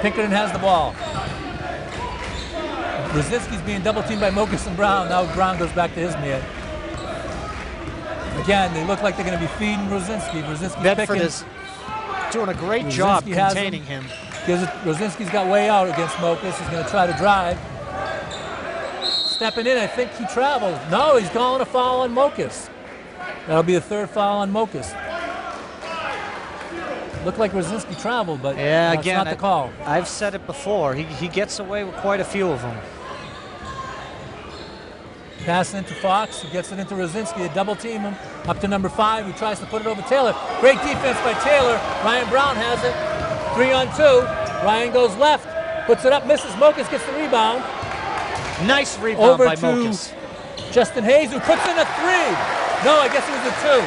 Pinkerton has the ball. Rosinski's being double teamed by Mokas and Brown. Now Brown goes back to his man. Again, they look like they're going to be feeding Rosinski. Rosinski's Bedford picking. is doing a great job Rosinski has containing him. Rosinski's got way out against Mokas. He's going to try to drive. Stepping in, I think he traveled. No, he's calling a foul on Mokas. That'll be the third foul on Mokas. Looked like Rosinski traveled, but Yeah, that's again, not the call. I've said it before. He gets away with quite a few of them. Pass into Fox, who gets it into Rosinski, a double team him, up to number 5, who tries to put it over Taylor. Great defense by Taylor. Ryan Brown has it, 3-on-2. Ryan goes left, puts it up, misses. Mokas gets the rebound. Nice rebound Over by to Mokas. Justin Hayes, who puts in a 3. No, I guess it was a 2.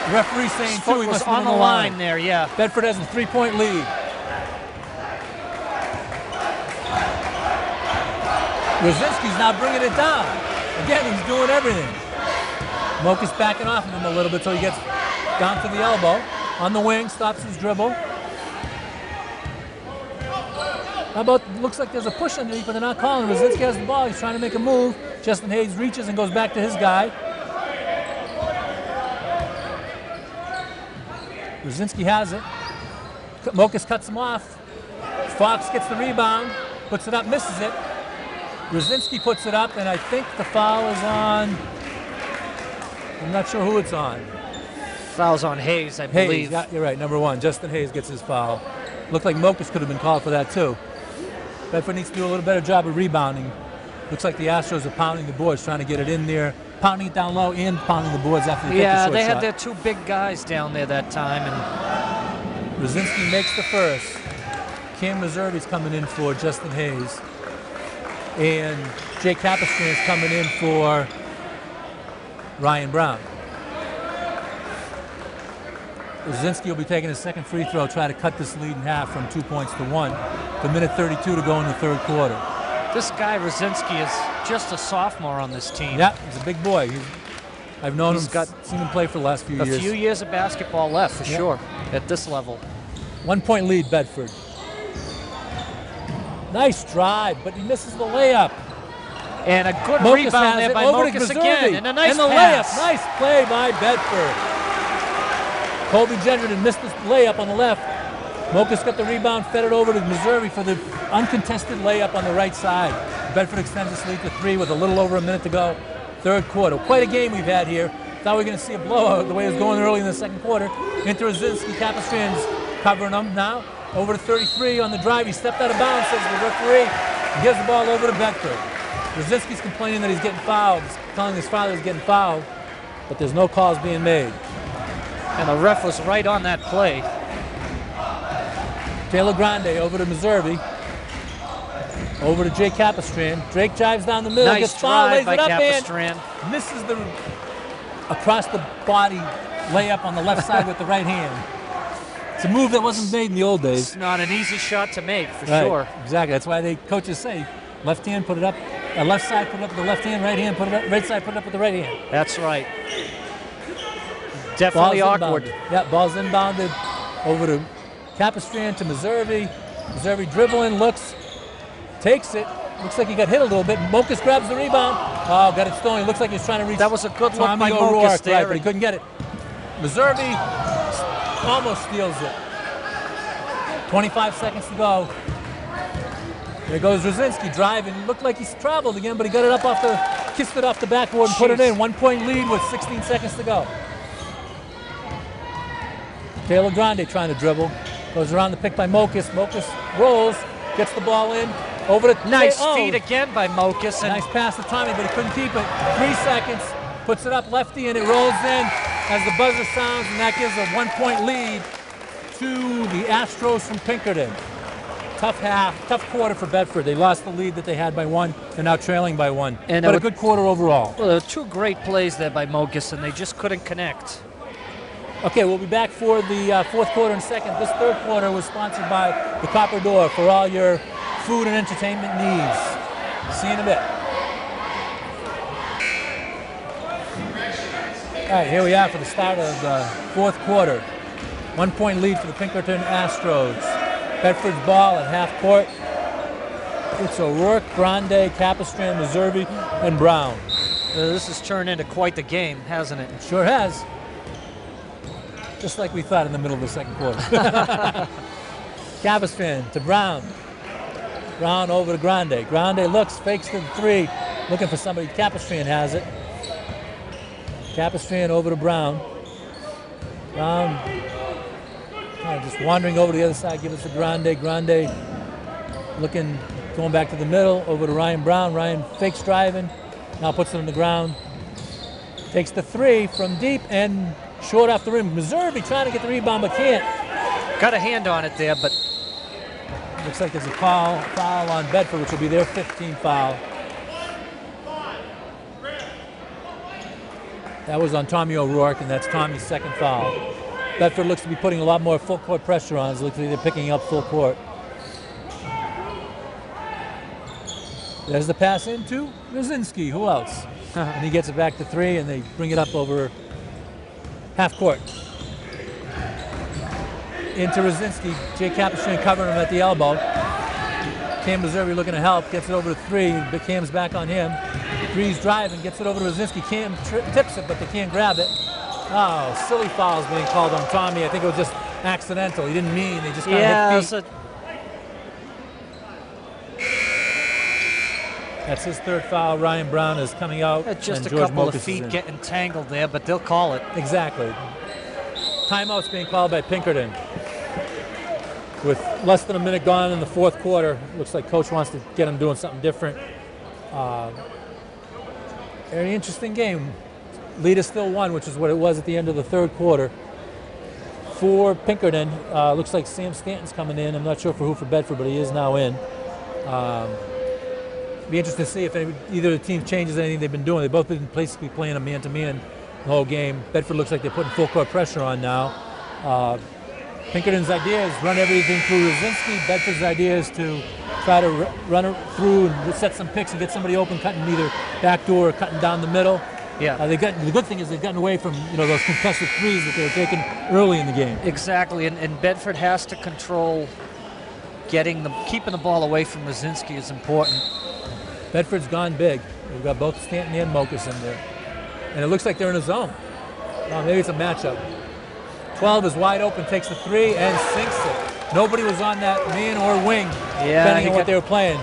The referee saying 2. Foot He was must have on been the line there, yeah. Bedford has a 3-point lead. Rosinski's now bringing it down. Again, he's doing everything. Mokus backing off of him a little bit so he gets down to the elbow. On the wing, stops his dribble. How about, looks like there's a push underneath, but they're not calling. Rosinski has the ball. He's trying to make a move. Justin Hayes reaches and goes back to his guy. Rosinski has it. Mokus cuts him off. Fox gets the rebound, puts it up, misses it. Rosinski puts it up, and I think the foul is on. I'm not sure who it's on. Foul's on Hayes, I believe. Yeah, you're right, number 1. Justin Hayes gets his foul. Looked like Mokus could have been called for that too. Bedford needs to do a little better job of rebounding. Looks like the Astros are pounding the boards, trying to get it in there, pounding it down low and pounding the boards after they take the short shot. Yeah, they had their 2 big guys down there that time. And Rosinski makes the first. Cam Reserve's coming in for Justin Hayes. And Jay Capistrand's coming in for Ryan Brown. Rosinski will be taking his second free throw, try to cut this lead in half from 2 points to 1. The minute 32 to go in the third quarter. This guy, Rosinski, is just a sophomore on this team. Yeah, he's a big boy. I've seen him play for the last few years. A few years of basketball left, for sure, at this level. 1 point lead, Bedford. Nice drive, but he misses the layup. And a good rebound there by Mokus again. And a nice pass. Layup. Nice play by Bedford. Colby Gendron missed the layup on the left. Mokus got the rebound, fed it over to Missouri for the uncontested layup on the right side. Bedford extends its lead to 3 with a little over a minute to go. Third quarter. Quite a game we've had here. Thought we were going to see a blowout the way it was going early in the second quarter. Into Rosinski, Capistrand's covering him now. Over to 33 on the drive. He stepped out of bounds, says the referee. He gives the ball over to Bedford. Rosinski's complaining that he's getting fouled. He's telling his father he's getting fouled, but there's no calls being made. And the ref was right on that play. Taylor Grande over to Missouri. Over to Jake Capistrand. Drake drives down the middle, gets fouled, lays it up and misses the across the body layup on the left side with the right hand. It's a move that wasn't made in the old days. It's not an easy shot to make, for sure. Exactly. That's why coaches say left hand put it up, left side put it up with the left hand, right hand put it up, right side put it up with the right hand. That's right. Definitely awkward. Yeah, ball's inbounded over to Capistrand to Missouri. Missouri dribbling, looks, takes it. Looks like he got hit a little bit. Mokus grabs the rebound. Oh, got it stolen. Looks like he's trying to reach. That was a good look by Mokus there. Right, but he couldn't get it. Missouri almost steals it. 25 seconds to go. There goes Rosinski driving. Looked like he's traveled again, but he got it up kissed it off the backboard and put it in. 1 point lead with 16 seconds to go. Taylor Grande trying to dribble. Goes around the pick by Mokus. Mokus rolls, gets the ball in. Over to nice feed again by Mokus. Nice pass to Tommy, but he couldn't keep it. 3 seconds. Puts it up lefty and it rolls in as the buzzer sounds, and that gives a 1 point lead to the Astros from Pinkerton. Tough quarter for Bedford. They lost the lead that they had by 1. They're now trailing by 1. But a good quarter overall. Well, there were 2 great plays there by Mokus, and they just couldn't connect. Okay, we'll be back for the fourth quarter in a second. This third quarter was sponsored by the Copper Door for all your food and entertainment needs. See you in a bit. All right, here we are for the start of the fourth quarter. 1 point lead for the Pinkerton Astros. Bedford's ball at half court. It's O'Rourke, Grande, Capistrand, Missouri, and Brown. This has turned into quite the game, hasn't it? It sure has. Just like we thought in the middle of the second quarter. Capistrand to Brown. Brown over to Grande. Grande looks, fakes to the 3, looking for somebody. Capistrand has it. Capistrand over to Brown. Brown kind of just wandering over to the other side, give it to Grande. Grande looking, going back to the middle, over to Ryan Brown. Ryan fakes driving, now puts it on the ground. Takes the 3 from deep and short off the rim. Missouri trying to get the rebound but can't. Got a hand on it there, but looks like there's a foul on Bedford, which will be their 15th foul. That was on Tommy O'Rourke, and that's Tommy's second foul. Bedford looks to be putting a lot more full court pressure on. It looks like they're picking up full court. There's the pass into Rosinski. Who else? And he gets it back to 3, and they bring it up over half court. Into Rosinski. Jake Capistrano covering him at the elbow. Cam Missouri looking to help. Gets it over to 3. Cam's back on him. 3's driving. Gets it over to Rosinski. Cam tips it, but they can't grab it. Oh, silly foul's being called on Tommy. I think it was just accidental. He didn't mean. They just kind of hit feet. That's his 3rd foul. Ryan Brown is coming out. Just a couple of feet getting tangled there, but they'll call it. Exactly. Timeout's being called by Pinkerton. With less than a minute gone in the 4th quarter, looks like Coach wants to get them doing something different. Very interesting game. Lead is still 1, which is what it was at the end of the 3rd quarter. For Pinkerton, looks like Sam Stanton's coming in. I'm not sure for who for Bedford, but he is now in. Be interesting to see if either of the team changes anything they've been doing. They've both been basically playing a man-to-man the whole game. Bedford looks like they're putting full court pressure on now. Pinkerton's idea is run everything through Rosinski. Bedford's idea is to try to run it through and set some picks and get somebody open, cutting either backdoor or cutting down the middle. Yeah. The good thing is they've gotten away from those contested threes that they were taking early in the game. Exactly, and Bedford has to control keeping the ball away from Rosinski is important. Bedford's gone big. We've got both Stanton and Mokus in there. And it looks like they're in a zone. Well, maybe it's a matchup. 12 is wide open, takes the 3 and sinks it. Nobody was on that man or wing, depending on what they were playing.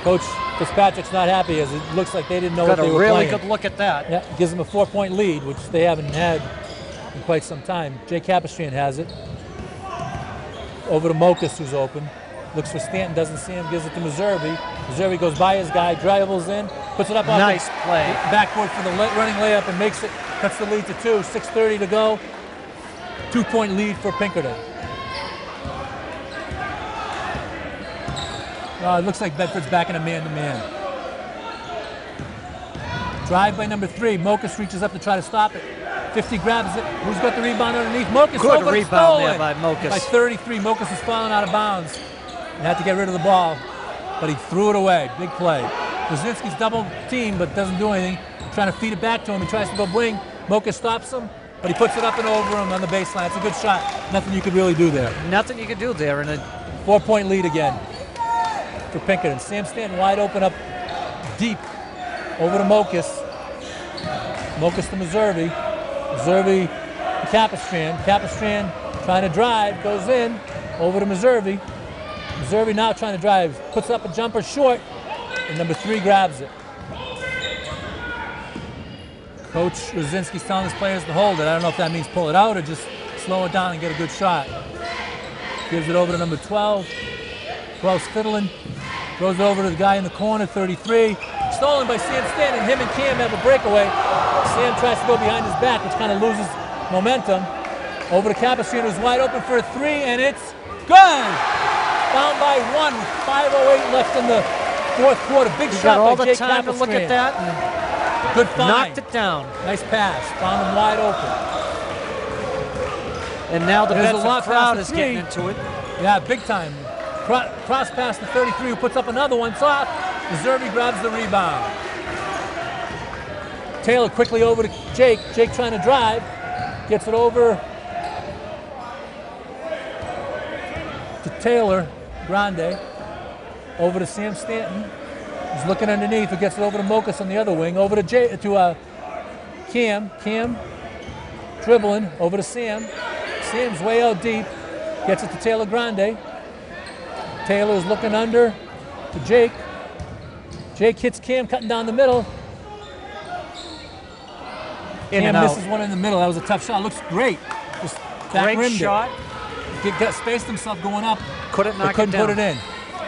Coach Fitzpatrick's not happy as it looks like they didn't know what they were playing. Got a really good look at that. Yeah, gives them a 4-point lead, which they haven't had in quite some time. Jake Capistrano has it. Over to Mokus, who's open. Looks for Stanton, doesn't see him, gives it to Missouri. Missouri goes by his guy, dribbles in, puts it up off nice play. Backboard for the running layup and makes it, cuts the lead to 2. 6:30 to go. 2-point lead for Pinkerton. It looks like Bedford's back in a man-to-man. Drive by number 3. Mokus reaches up to try to stop it. 50 grabs it. Who's got the rebound underneath? Mokus. Good rebound there by Mokus. By 33, Mokus is falling out of bounds. He had to get rid of the ball, but he threw it away. Big play. Rosinski's double team, but doesn't do anything. Trying to feed it back to him. He tries to go wing. Mokus stops him, but he puts it up and over him on the baseline. It's a good shot. Nothing you could really do there. Nothing you could do there. And a 4-point lead again for Pinkerton. Sam Stanton wide open up deep. Over to Mokus. Mokus to Missouri. Missouri to Capistrano. Capistrano trying to drive, goes in. Over to Missouri. Missouri now trying to drive. Puts up a jumper short, and number 3 grabs it. Coach Rosinski's telling his players to hold it. I don't know if that means pull it out or just slow it down and get a good shot. Gives it over to number 12. 12's fiddling. Throws it over to the guy in the corner, 33. Stolen by Sam Stanton. Him and Cam have a breakaway. Sam tries to go behind his back, which kind of loses momentum. Over to Capistrano, who's wide open for a 3, and it's good! Down by 1 with 5:08 left in the 4th quarter. Big shot by Jake Capistrano. Got all the time to look at that. Good find. Knocked it down. Nice pass. Found him wide open. And now the Bedford crowd is getting into it. Yeah, big time. Cross pass to 33, who puts up another one. Soft. Missouri grabs the rebound. Taylor quickly over to Jake. Jake trying to drive. Gets it over to Taylor Grande. Over to Sam Stanton. He's looking underneath. Who gets it over to Mokus on the other wing. Over to Cam. Cam dribbling. Over to Sam. Sam's way out deep. Gets it to Taylor Grande. Taylor's looking under to Jake. Jake hits Cam cutting down the middle. Cam misses one in the middle. That was a tough shot. Looks great. Just great shot. Got spaced himself going up. Couldn't knock it couldn't down. put it in.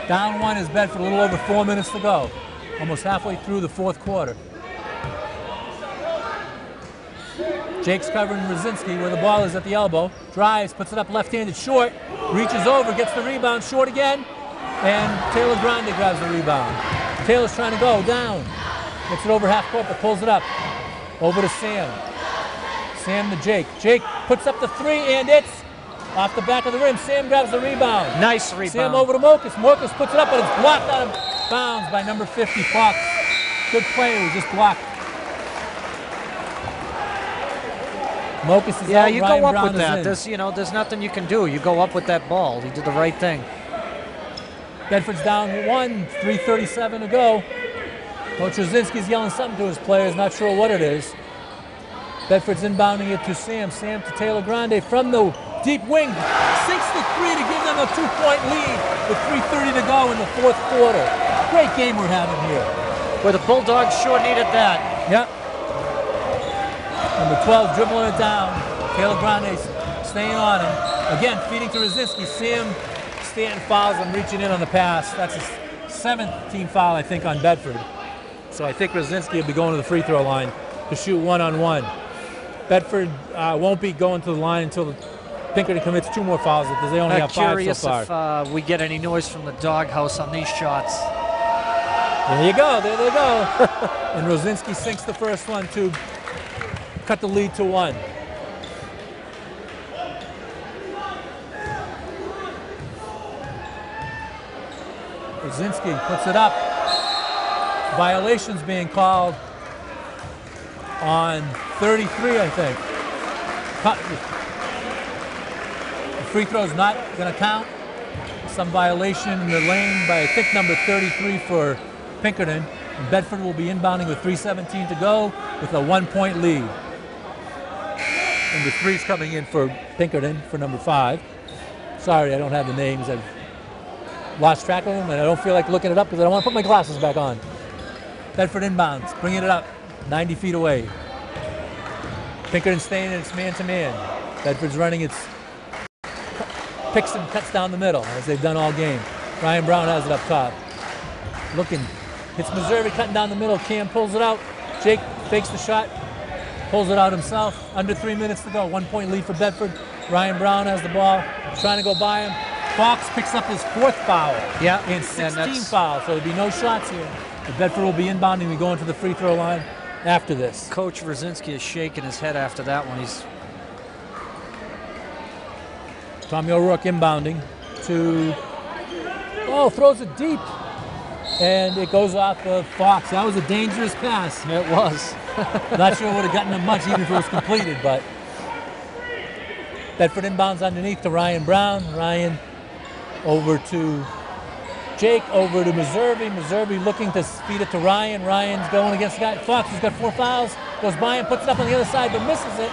Down 1 is Bedford. A little over 4 minutes to go. Almost halfway through the 4th quarter. Jake's covering Rosinski where the ball is at the elbow. Drives, puts it up left-handed short. Reaches over, gets the rebound short again. And Taylor Grande grabs the rebound. Taylor's trying to go down. Gets it over half court, but pulls it up. Over to Sam. Sam to Jake. Jake puts up the 3, and it's off the back of the rim. Sam grabs the rebound. Nice rebound. Sam over to Mokus. Mokus puts it up, but it's blocked out of bounds by number 50, Fox. Good play, it was just blocked. Mocus is out, you Ryan go up Brown with that. is in. There's nothing you can do. You go up with that ball. He did the right thing. Bedford's down 1, 3:37 to go. Coach Rosinski's yelling something to his players, not sure what it is. Bedford's inbounding it to Sam. Sam to Taylor Grande from the deep wing. Sinks the three to give them a 2-point lead with 3:30 to go in the fourth quarter. Great game we're having here. Where the Bulldogs sure needed that. Yep. Number 12 dribbling it down. Taylor Grande staying on him. Again, feeding to Rosinski. Sam Stanton fouls him, reaching in on the pass. That's his 7th team foul, I think, on Bedford. So I think Rosinski will be going to the free throw line to shoot one-on-one. Bedford won't be going to the line until Pinkerton commits 2 more fouls because they only have 5 so far. Curious if we get any noise from the Dawg House on these shots. There you go, there they go. And Rosinski sinks the first one to cut the lead to 1. Rosinski puts it up. Violations being called on 33, I think. The free throw's not going to count. Some violation in the lane by, I think, number 33 for Pinkerton. And Bedford will be inbounding with 3:17 to go with a 1-point lead. Number 3's coming in for Pinkerton for number 5. Sorry, I don't have the names. I've lost track of them, and I don't feel like looking it up because I don't want to put my glasses back on. Bedford inbounds, bringing it up, 90 feet away. Pinkerton staying in its man-to-man. Bedford's running its picks and cuts down the middle, as they've done all game. Ryan Brown has it up top. Looking, hits Missouri, cutting down the middle. Cam pulls it out. Jake fakes the shot, pulls it out himself. Under 3 minutes to go. 1-point lead for Bedford. Ryan Brown has the ball, trying to go by him. Fox picks up his 4th foul. Yeah, and 16 fouls, so there'll be no shots here. But Bedford will be inbounding. We go into the free throw line after this. Coach Rosinski is shaking his head after that one. He's Tommy O'Rourke inbounding to, throws it deep. And it goes off of Fox. That was a dangerous pass. It was. Not sure it would have gotten him much even if it was completed, but Bedford inbounds underneath to Ryan Brown. Ryan over to Jake, over to Missouri. Missouri looking to feed it to Ryan. Ryan's going against the guy. Fox has got 4 fouls. Goes by and puts it up on the other side, but misses it.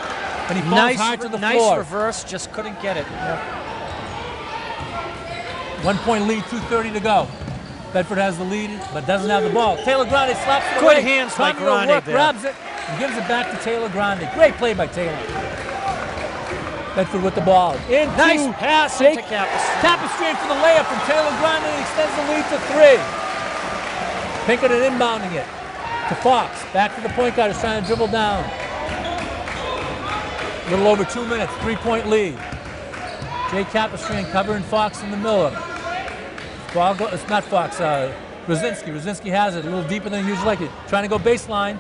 And he falls hard to the floor. Nice reverse, just couldn't get it. Yep. 1-point lead, 2:30 to go. Bedford has the lead, but doesn't have the ball. Taylor Grande slaps it away. Good hands by Grande there. Grabs it and gives it back to Taylor Grande. Great play by Taylor. Bedford with the ball. Nice pass into Capistran. Capistran for the layup from Taylor Grande and extends the lead to 3. Pinkerton inbounding it to Fox. Back to the point guard, is trying to dribble down. A little over 2 minutes, 3-point lead. Jay Capistran covering Fox in the middle. It's not Fox, Rosinski. Rosinski has it a little deeper than he usually like it. Trying to go baseline.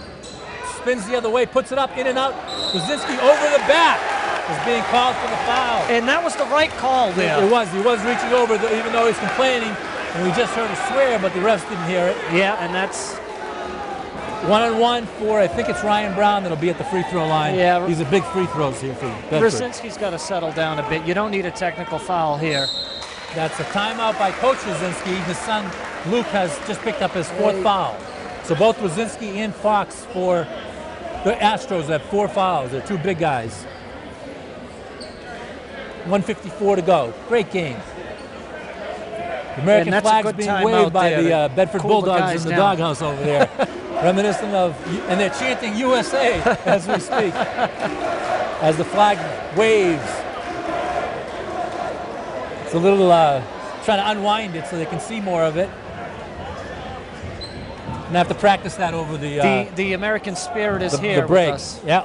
Spins the other way, puts it up, in and out. Rosinski over the back is being called for the foul. And that was the right call there. It was. He was reaching over, even though he's complaining. And we just heard a swear, but the refs didn't hear it. Yeah, and that's 1-on-1 for, I think it's Ryan Brown that'll be at the free throw line. Yeah. These are big free throws here for Bedford. Rosinski's got to settle down a bit. You don't need a technical foul here. That's a timeout by Coach Rosinski. His son, Luke, has just picked up his 4th foul. So both Rosinski and Fox for the Astros have 4 fouls. They're 2 big guys. 1:54 to go. Great game. The American flag's being waved by the Bedford Bulldogs in the Dawg House over there. Reminiscent of, and they're chanting USA as we speak, as the flag waves. It's a little, trying to unwind it so they can see more of it. And have to practice that over the American spirit is here the break. With us. Yeah.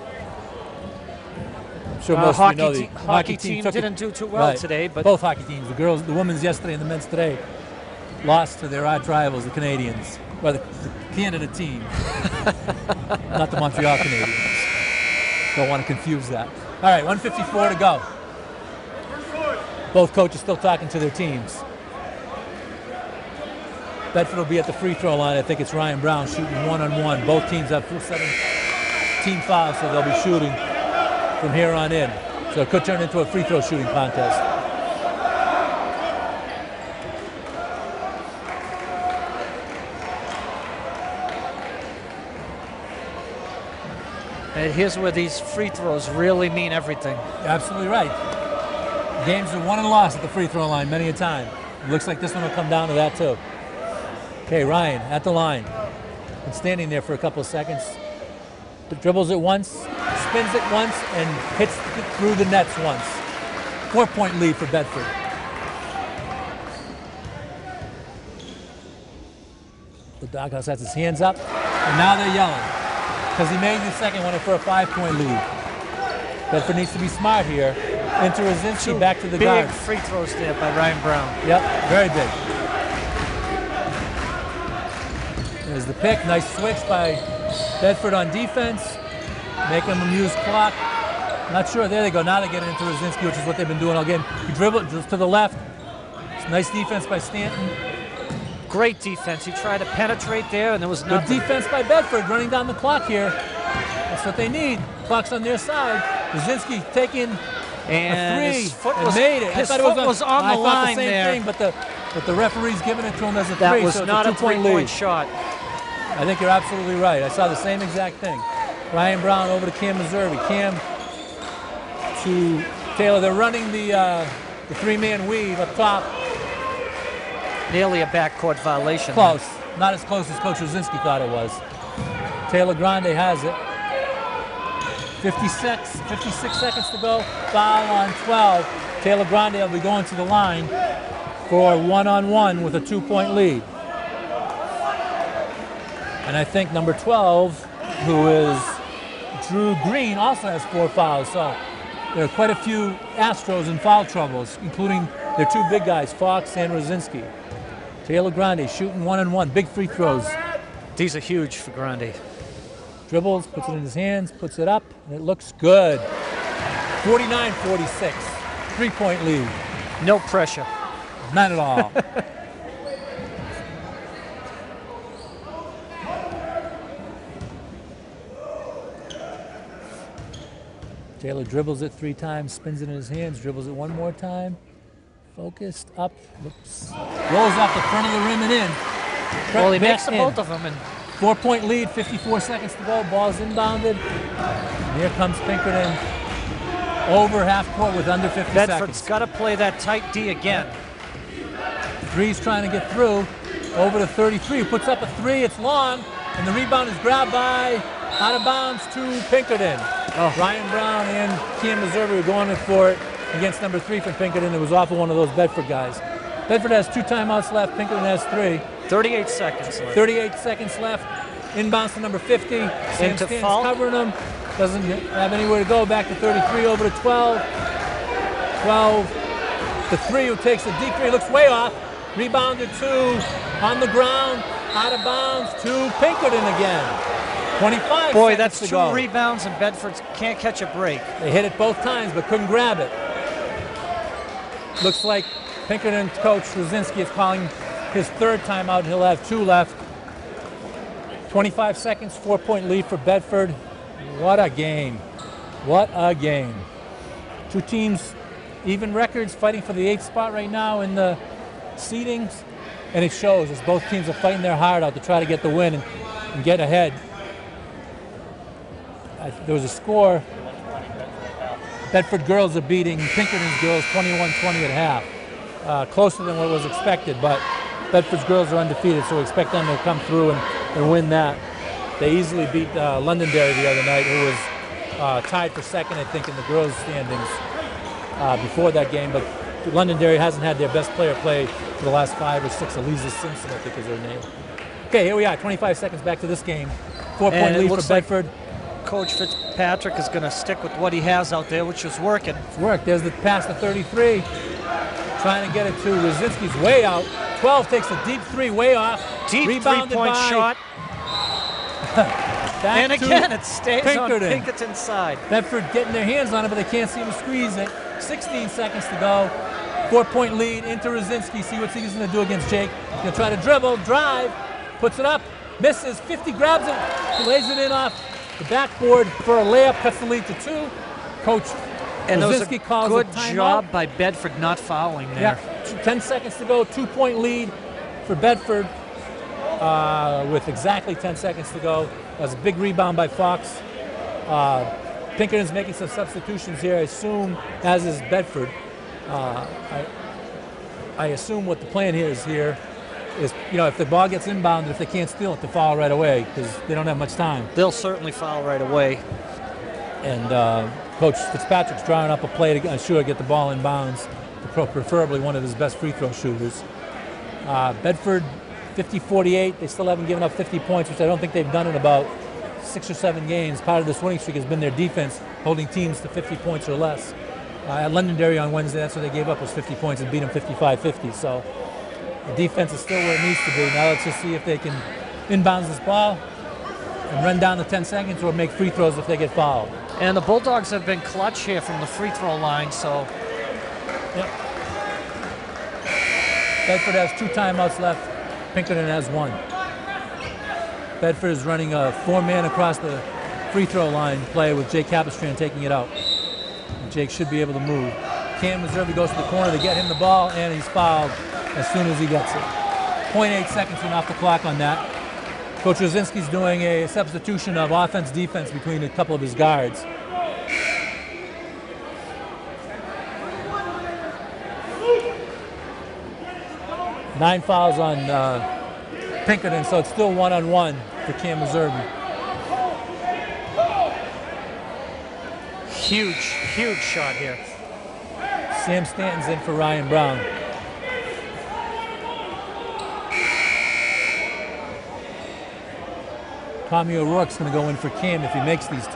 I'm sure most of you know the hockey team didn't do too well today, but both hockey teams, the girls, the women's yesterday and the men's today, lost to their arch rivals, the Canadians. Well, the Canada team, not the Montreal Canadiens. Don't want to confuse that. All right, 1:54 to go. Both coaches still talking to their teams. Bedford will be at the free throw line. I think it's Ryan Brown shooting one-on-one. Both teams have 17 fouls, so they'll be shooting from here on in. So it could turn into a free throw shooting contest. And here's where these free throws really mean everything. Absolutely right. Games are won and lost at the free throw line many a time. It looks like this one will come down to that too. Okay, Ryan at the line. Been standing there for a couple of seconds. Dribbles it once, spins it once, and hits it through the nets once. 4-point lead for Bedford. The Dawg House has his hands up, and now they're yelling because he made the second one for a 5-point lead. Bedford needs to be smart here. Into Rosinski, back to the guard. Big free throws there by Ryan Brown. Yep, very big. There's the pick. Nice switch by Bedford on defense, making them use clock. Not sure. There they go. Now they get into Rosinski, which is what they've been doing all game. He dribbled just to the left. It's nice defense by Stanton. Great defense. He tried to penetrate there, and there was nothing. Good defense by Bedford, running down the clock here. That's what they need. Clock's on their side. Rosinski taking a three his foot and made it. His foot was on the line the same there. thing, but the referee's giving it to him as a that three. Was so not it's a 3-point shot. I think you're absolutely right. I saw the same exact thing. Ryan Brown over to Cam Missouri. Cam to Taylor. They're running the three-man weave up top. Nearly a backcourt violation. Close. Not as close as Coach Rosinski thought it was. Taylor Grande has it. 56 seconds to go. Foul on 12. Taylor Grande will be going to the line for one-on-one with a 2-point lead. And I think number 12, who is Drew Green, also has 4 fouls. So there are quite a few Astros in foul troubles, including their 2 big guys, Fox and Rosinski. Taylor Grande shooting one-on-one, big free throws. These are huge for Grande. Dribbles, puts it in his hands, puts it up, and it looks good. 49-46, 3-point lead. No pressure. Not at all. Taylor dribbles it 3 times, spins it in his hands, dribbles it one more time. Focused, up, whoops. Rolls off the front of the rim and in. Well, he makes the both of them. And 4-point lead, 54 seconds to go. Ball's inbounded. And here comes Pinkerton over half court with under 50 seconds. Bedford's got to play that tight D again. Three's trying to get through. Over to 33, who puts up a 3. It's long, and the rebound is grabbed by, out of bounds to Pinkerton. Oh. Ryan Brown and Cam Missouri were going for it against number 3 from Pinkerton. It was off of one of those Bedford guys. Bedford has 2 timeouts left. Pinkerton has 3. 38 seconds left. 38 seconds left. Inbounds to number 50. Sam Stan's covering him. Doesn't have anywhere to go. Back to 33, over to 12. 12. The 3 who takes the deep 3 looks way off. Rebounded 2 on the ground. Out of bounds to Pinkerton again. 25 Boy, seconds that's to 2 go. rebounds, and Bedford can't catch a break. They hit it both times, but couldn't grab it. Looks like Pinkerton coach Rosinski is calling his 3rd timeout. He'll have 2 left. 25 seconds, 4-point lead for Bedford. What a game. What a game. 2 teams, even records, fighting for the 8th spot right now in the seedings. And it shows as both teams are fighting their heart out to try to get the win and get ahead. There was a score. Bedford girls are beating Pinkerton's girls 21-20 at half. Closer than what was expected, but Bedford's girls are undefeated, so we expect them to come through and win that. They easily beat Londonderry the other night, who was tied for 2nd, I think, in the girls' standings before that game, but Londonderry hasn't had their best player play for the last 5 or 6. Eliza Simpson, I think is her name. Okay, here we are, 25 seconds back to this game. 4-point lead for Bedford. Coach Fitzpatrick is going to stick with what he has out there, which is working. It's worked. There's the pass to 33. Trying to get it to Rosinski's way out. 12 takes a deep 3 way off. Deep 3-point shot. And again, it stays Pinkerton. On Pinkerton's side. Bedford getting their hands on it, but they can't seem to squeeze it. 16 seconds to go. 4-point lead into Rosinski. See what he's going to do against Jake. He's going to try to dribble, drive, puts it up, misses, 50, grabs it, lays it in off the backboard for a layup, cuts the lead to 2. Coach and Rosinski calls good a timeout. job by Bedford not fouling there. Yeah, 10 seconds to go, 2-point lead for Bedford with exactly 10 seconds to go. That was a big rebound by Fox. Pinkerton's making some substitutions here, I assume, as is Bedford. I assume what the plan is, if the ball gets inbounded, if they can't steal it, to foul right away because they don't have much time. They'll certainly foul right away. And Coach Fitzpatrick's drawing up a play to get the ball in bounds, preferably one of his best free throw shooters. Bedford, 50-48. They still haven't given up 50 points, which I don't think they've done in about 6 or 7 games. Part of this winning streak has been their defense, holding teams to 50 points or less. At Londonderry on Wednesday, that's what they gave up, was 50 points, and beat them 55-50. So the defense is still where it needs to be. Now let's just see if they can inbounds this ball and run down to 10 seconds or make free throws if they get fouled. And the Bulldogs have been clutch here from the free throw line, so. Yep. Bedford has 2 timeouts left. Pinkerton has 1. Bedford is running a 4-man across the free throw line play with Jake Capistran taking it out. And Jake should be able to move. Cam Meservey goes to the corner to get him the ball, and he's fouled as soon as he gets it. 0.8 seconds went off the clock on that. Coach Rosinski's doing a substitution of offense-defense between a couple of his guards. Nine fouls on Pinkerton, so it's still 1-on-1 for Cam Meservey. Huge shot here. Sam Stanton's in for Ryan Brown. Tommy O'Rourke's going to go in for Cam if he makes these 2.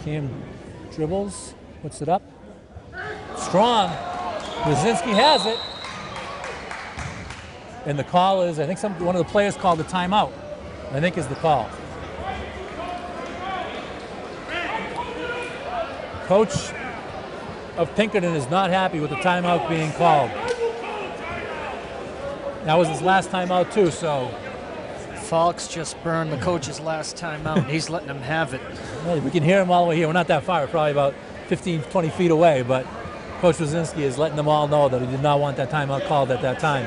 Cam dribbles, puts it up. Strong. Rosinski has it. And the call is, I think one of the players called the timeout. I think is the call. Coach of Pinkerton is not happy with the timeout being called. That was his last timeout too, so. Falks just burned the coach's last timeout. He's letting him have it. Well, we can hear him all the way here. We're not that far, we're probably about 15, 20 feet away, but Coach Rosinski is letting them all know that he did not want that timeout called at that time.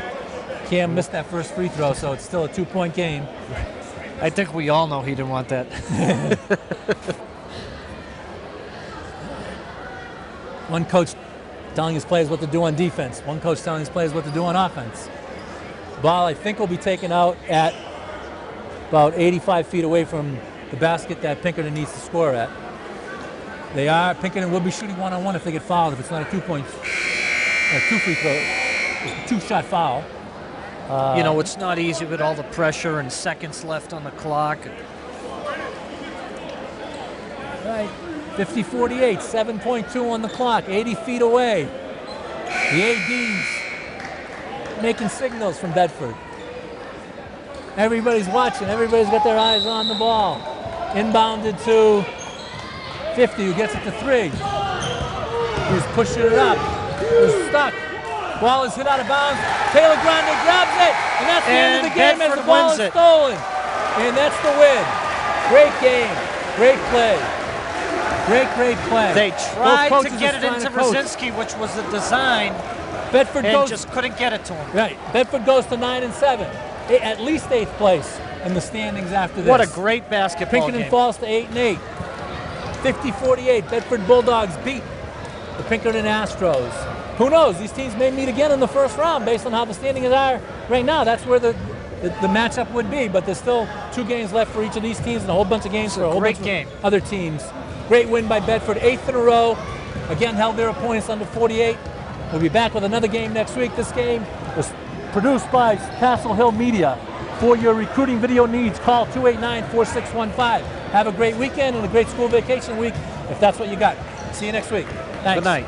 Cam missed that first free throw, so it's still a 2-point game. I think we all know he didn't want that. One coach telling his players what to do on defense. One coach telling his players what to do on offense. Ball, I think, will be taken out at about 85 feet away from the basket that Pinkerton needs to score at. Pinkerton will be shooting 1-on-1 if they get fouled, if it's not a 2-point, a 2-shot foul. It's not easy with all the pressure and seconds left on the clock. Right, 50-48, 7.2 on the clock, 80 feet away. The AD's making signals from Bedford. Everybody's watching, everybody's got their eyes on the ball. Inbounded to 50, who gets it to 3. He's pushing it up, he's stuck. Ball is hit out of bounds. Taylor Grande grabs it, and that's the end of the game as the ball is stolen. And that's the win. Great game, great play. Great play. They tried to get it into Rosinski, which was the design. Bedford just couldn't get it to him. Right. Bedford goes to 9-7. At least 8th place in the standings after this. What a great basketball Pinkerton falls to 8-8. 50-48. Bedford Bulldogs beat the Pinkerton Astros. Who knows? These teams may meet again in the first round based on how the standings are right now. That's where the matchup would be. But there's still 2 games left for each of these teams and a whole bunch of games for a whole bunch of other teams. Great win by Bedford, 8th in a row. Again, held their opponents under 48. We'll be back with another game next week. This game was produced by CastleHill Media. For your recruiting video needs, call 289-4615. Have a great weekend and a great school vacation week if that's what you got. See you next week. Thanks. Good night.